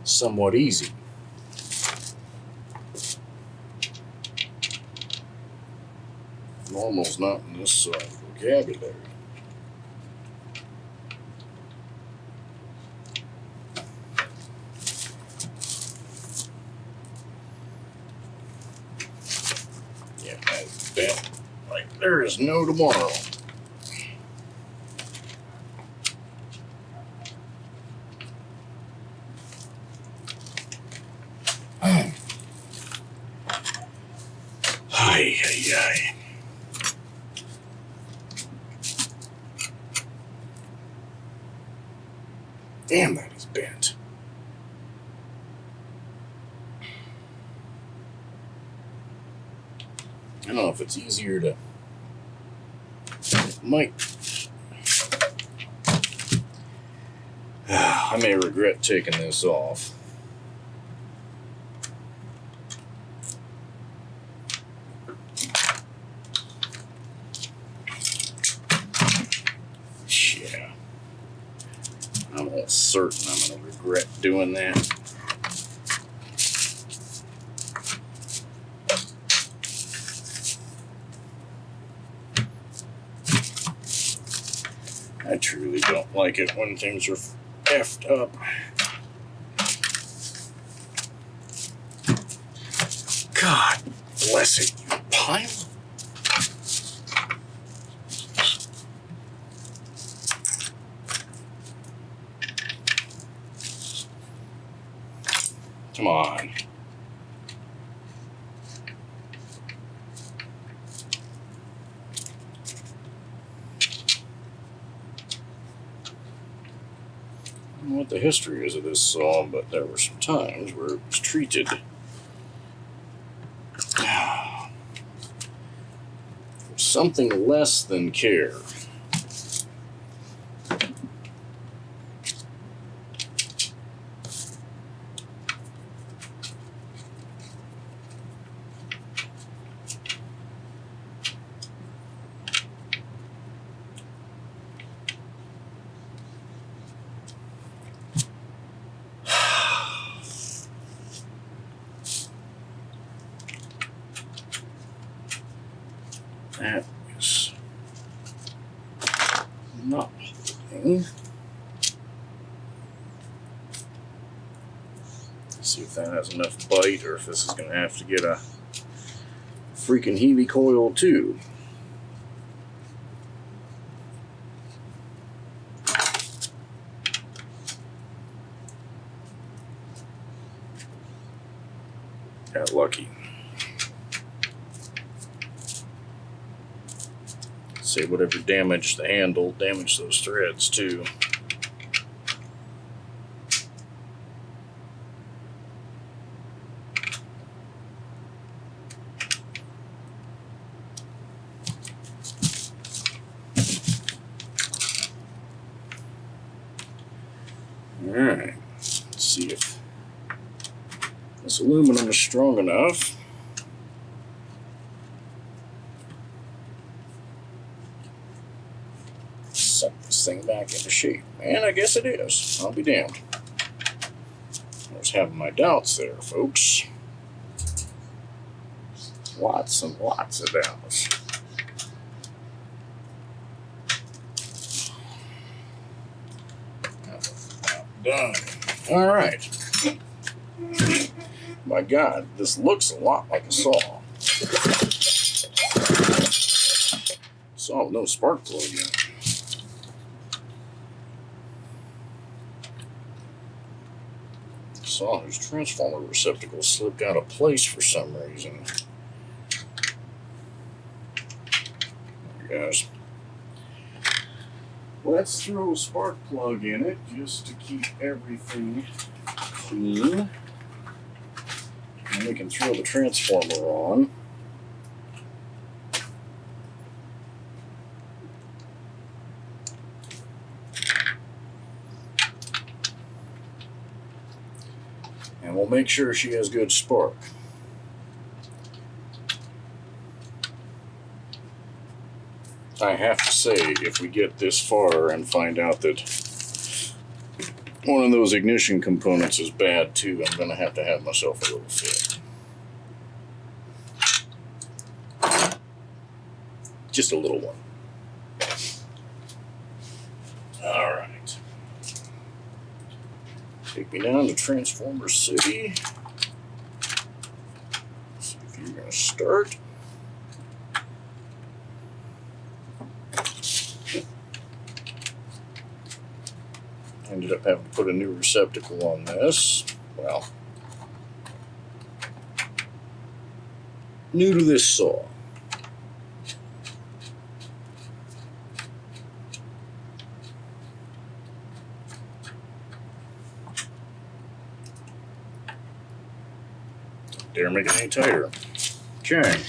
somewhat easy. Normal's not in this vocabulary. Yeah, that's bent like there is no tomorrow. Ay, ay, ay. Damn, that is bent. I don't know if it's easier to... It might... I may regret taking this off. I'm almost certain I'm going to regret doing that. I truly don't like it when things are effed up. God bless it, you pile. Come on. I don't know what the history is of this saw, but there were some times where it was treated for something less than care. That is not holding. See if that has enough bite or if this is going to have to get a freaking Heavy coil too. Got lucky. Say whatever damaged the handle, damaged those threads too. Alright, let's see if this aluminum is strong enough. Thing back into shape, and I guess it is. I'll be damned. I was having my doubts there, folks. Lots and lots of doubts. Done. All right. My God, this looks a lot like a saw. Saw with no spark plug in it. saw his transformer receptacle slipped out of place for some reason. There, guys. Let's throw a spark plug in it just to keep everything clean. And we can throw the transformer on. And we'll make sure she has good spark. I have to say, if we get this far and find out that one of those ignition components is bad too, I'm going to have myself a little fit. Just a little one. All right. Take me down to Transformer City. See if you're going to start. Ended up having to put a new receptacle on this. Well, new to this saw. Dare make it any tighter. Okay.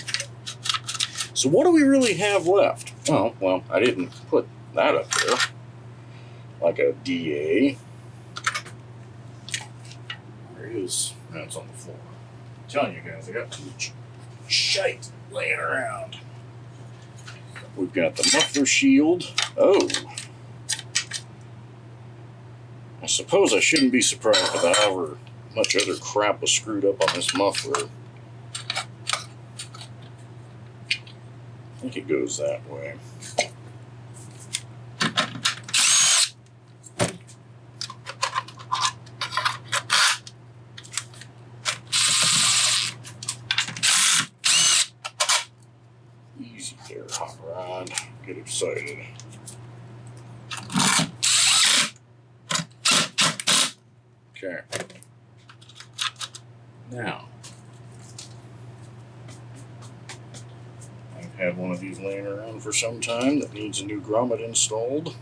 So what do we really have left? Oh, well, I didn't put that up there. Like a DA. Where is? No, it's on the floor. I'm telling you guys, I got too much shite laying around. We've got the muffler shield. Oh. I suppose I shouldn't be surprised about however much other crap was screwed up on this muffler. I think it goes that way. Easy there, hot rod. Get excited. Okay. Now, I've had one of these laying around for some time that needs a new grommet installed.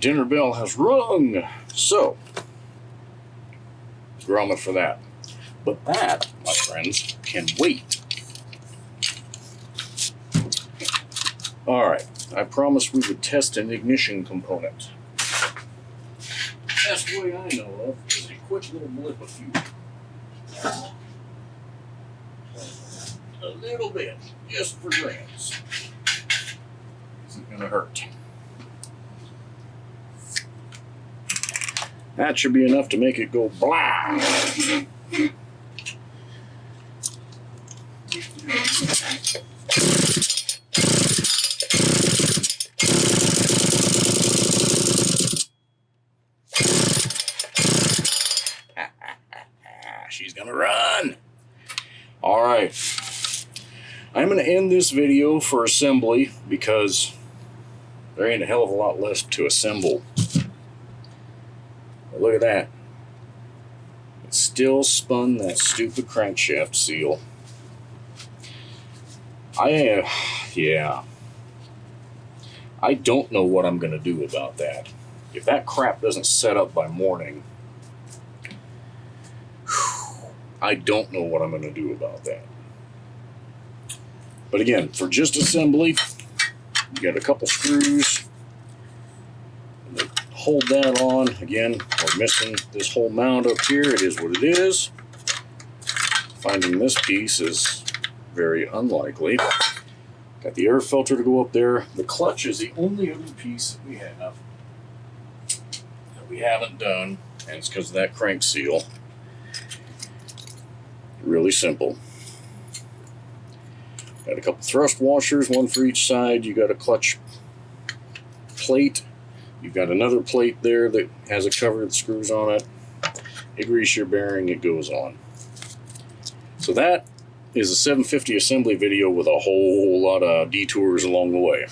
Dinner bell has rung, so grommet for that. But that, my friends, can wait. Alright, I promised we would test an ignition component. Best way I know of is a quick little blip of fuel. A little bit, just for grams. Isn't gonna hurt. That should be enough to make it go blah. She's gonna run. All right. I'm gonna end this video for assembly because there ain't a hell of a lot left to assemble. Look at that. It still spun that stupid crankshaft seal. Yeah. I don't know what I'm going to do about that. If that crap doesn't set up by morning, I don't know what I'm going to do about that. But again, for just assembly, you got a couple screws. Hold that on. Again, we're missing this whole mount up here. It is what it is. Finding this piece is very unlikely. Got the air filter to go up there. The clutch is the only other piece that we have that we haven't done, and it's because of that crank seal. Really simple. Got a couple thrust washers, one for each side. You got a clutch plate. You've got another plate there that has a cover that screws on it. You grease your bearing, it goes on. So that is a 750 assembly video with a whole lot of detours along the way.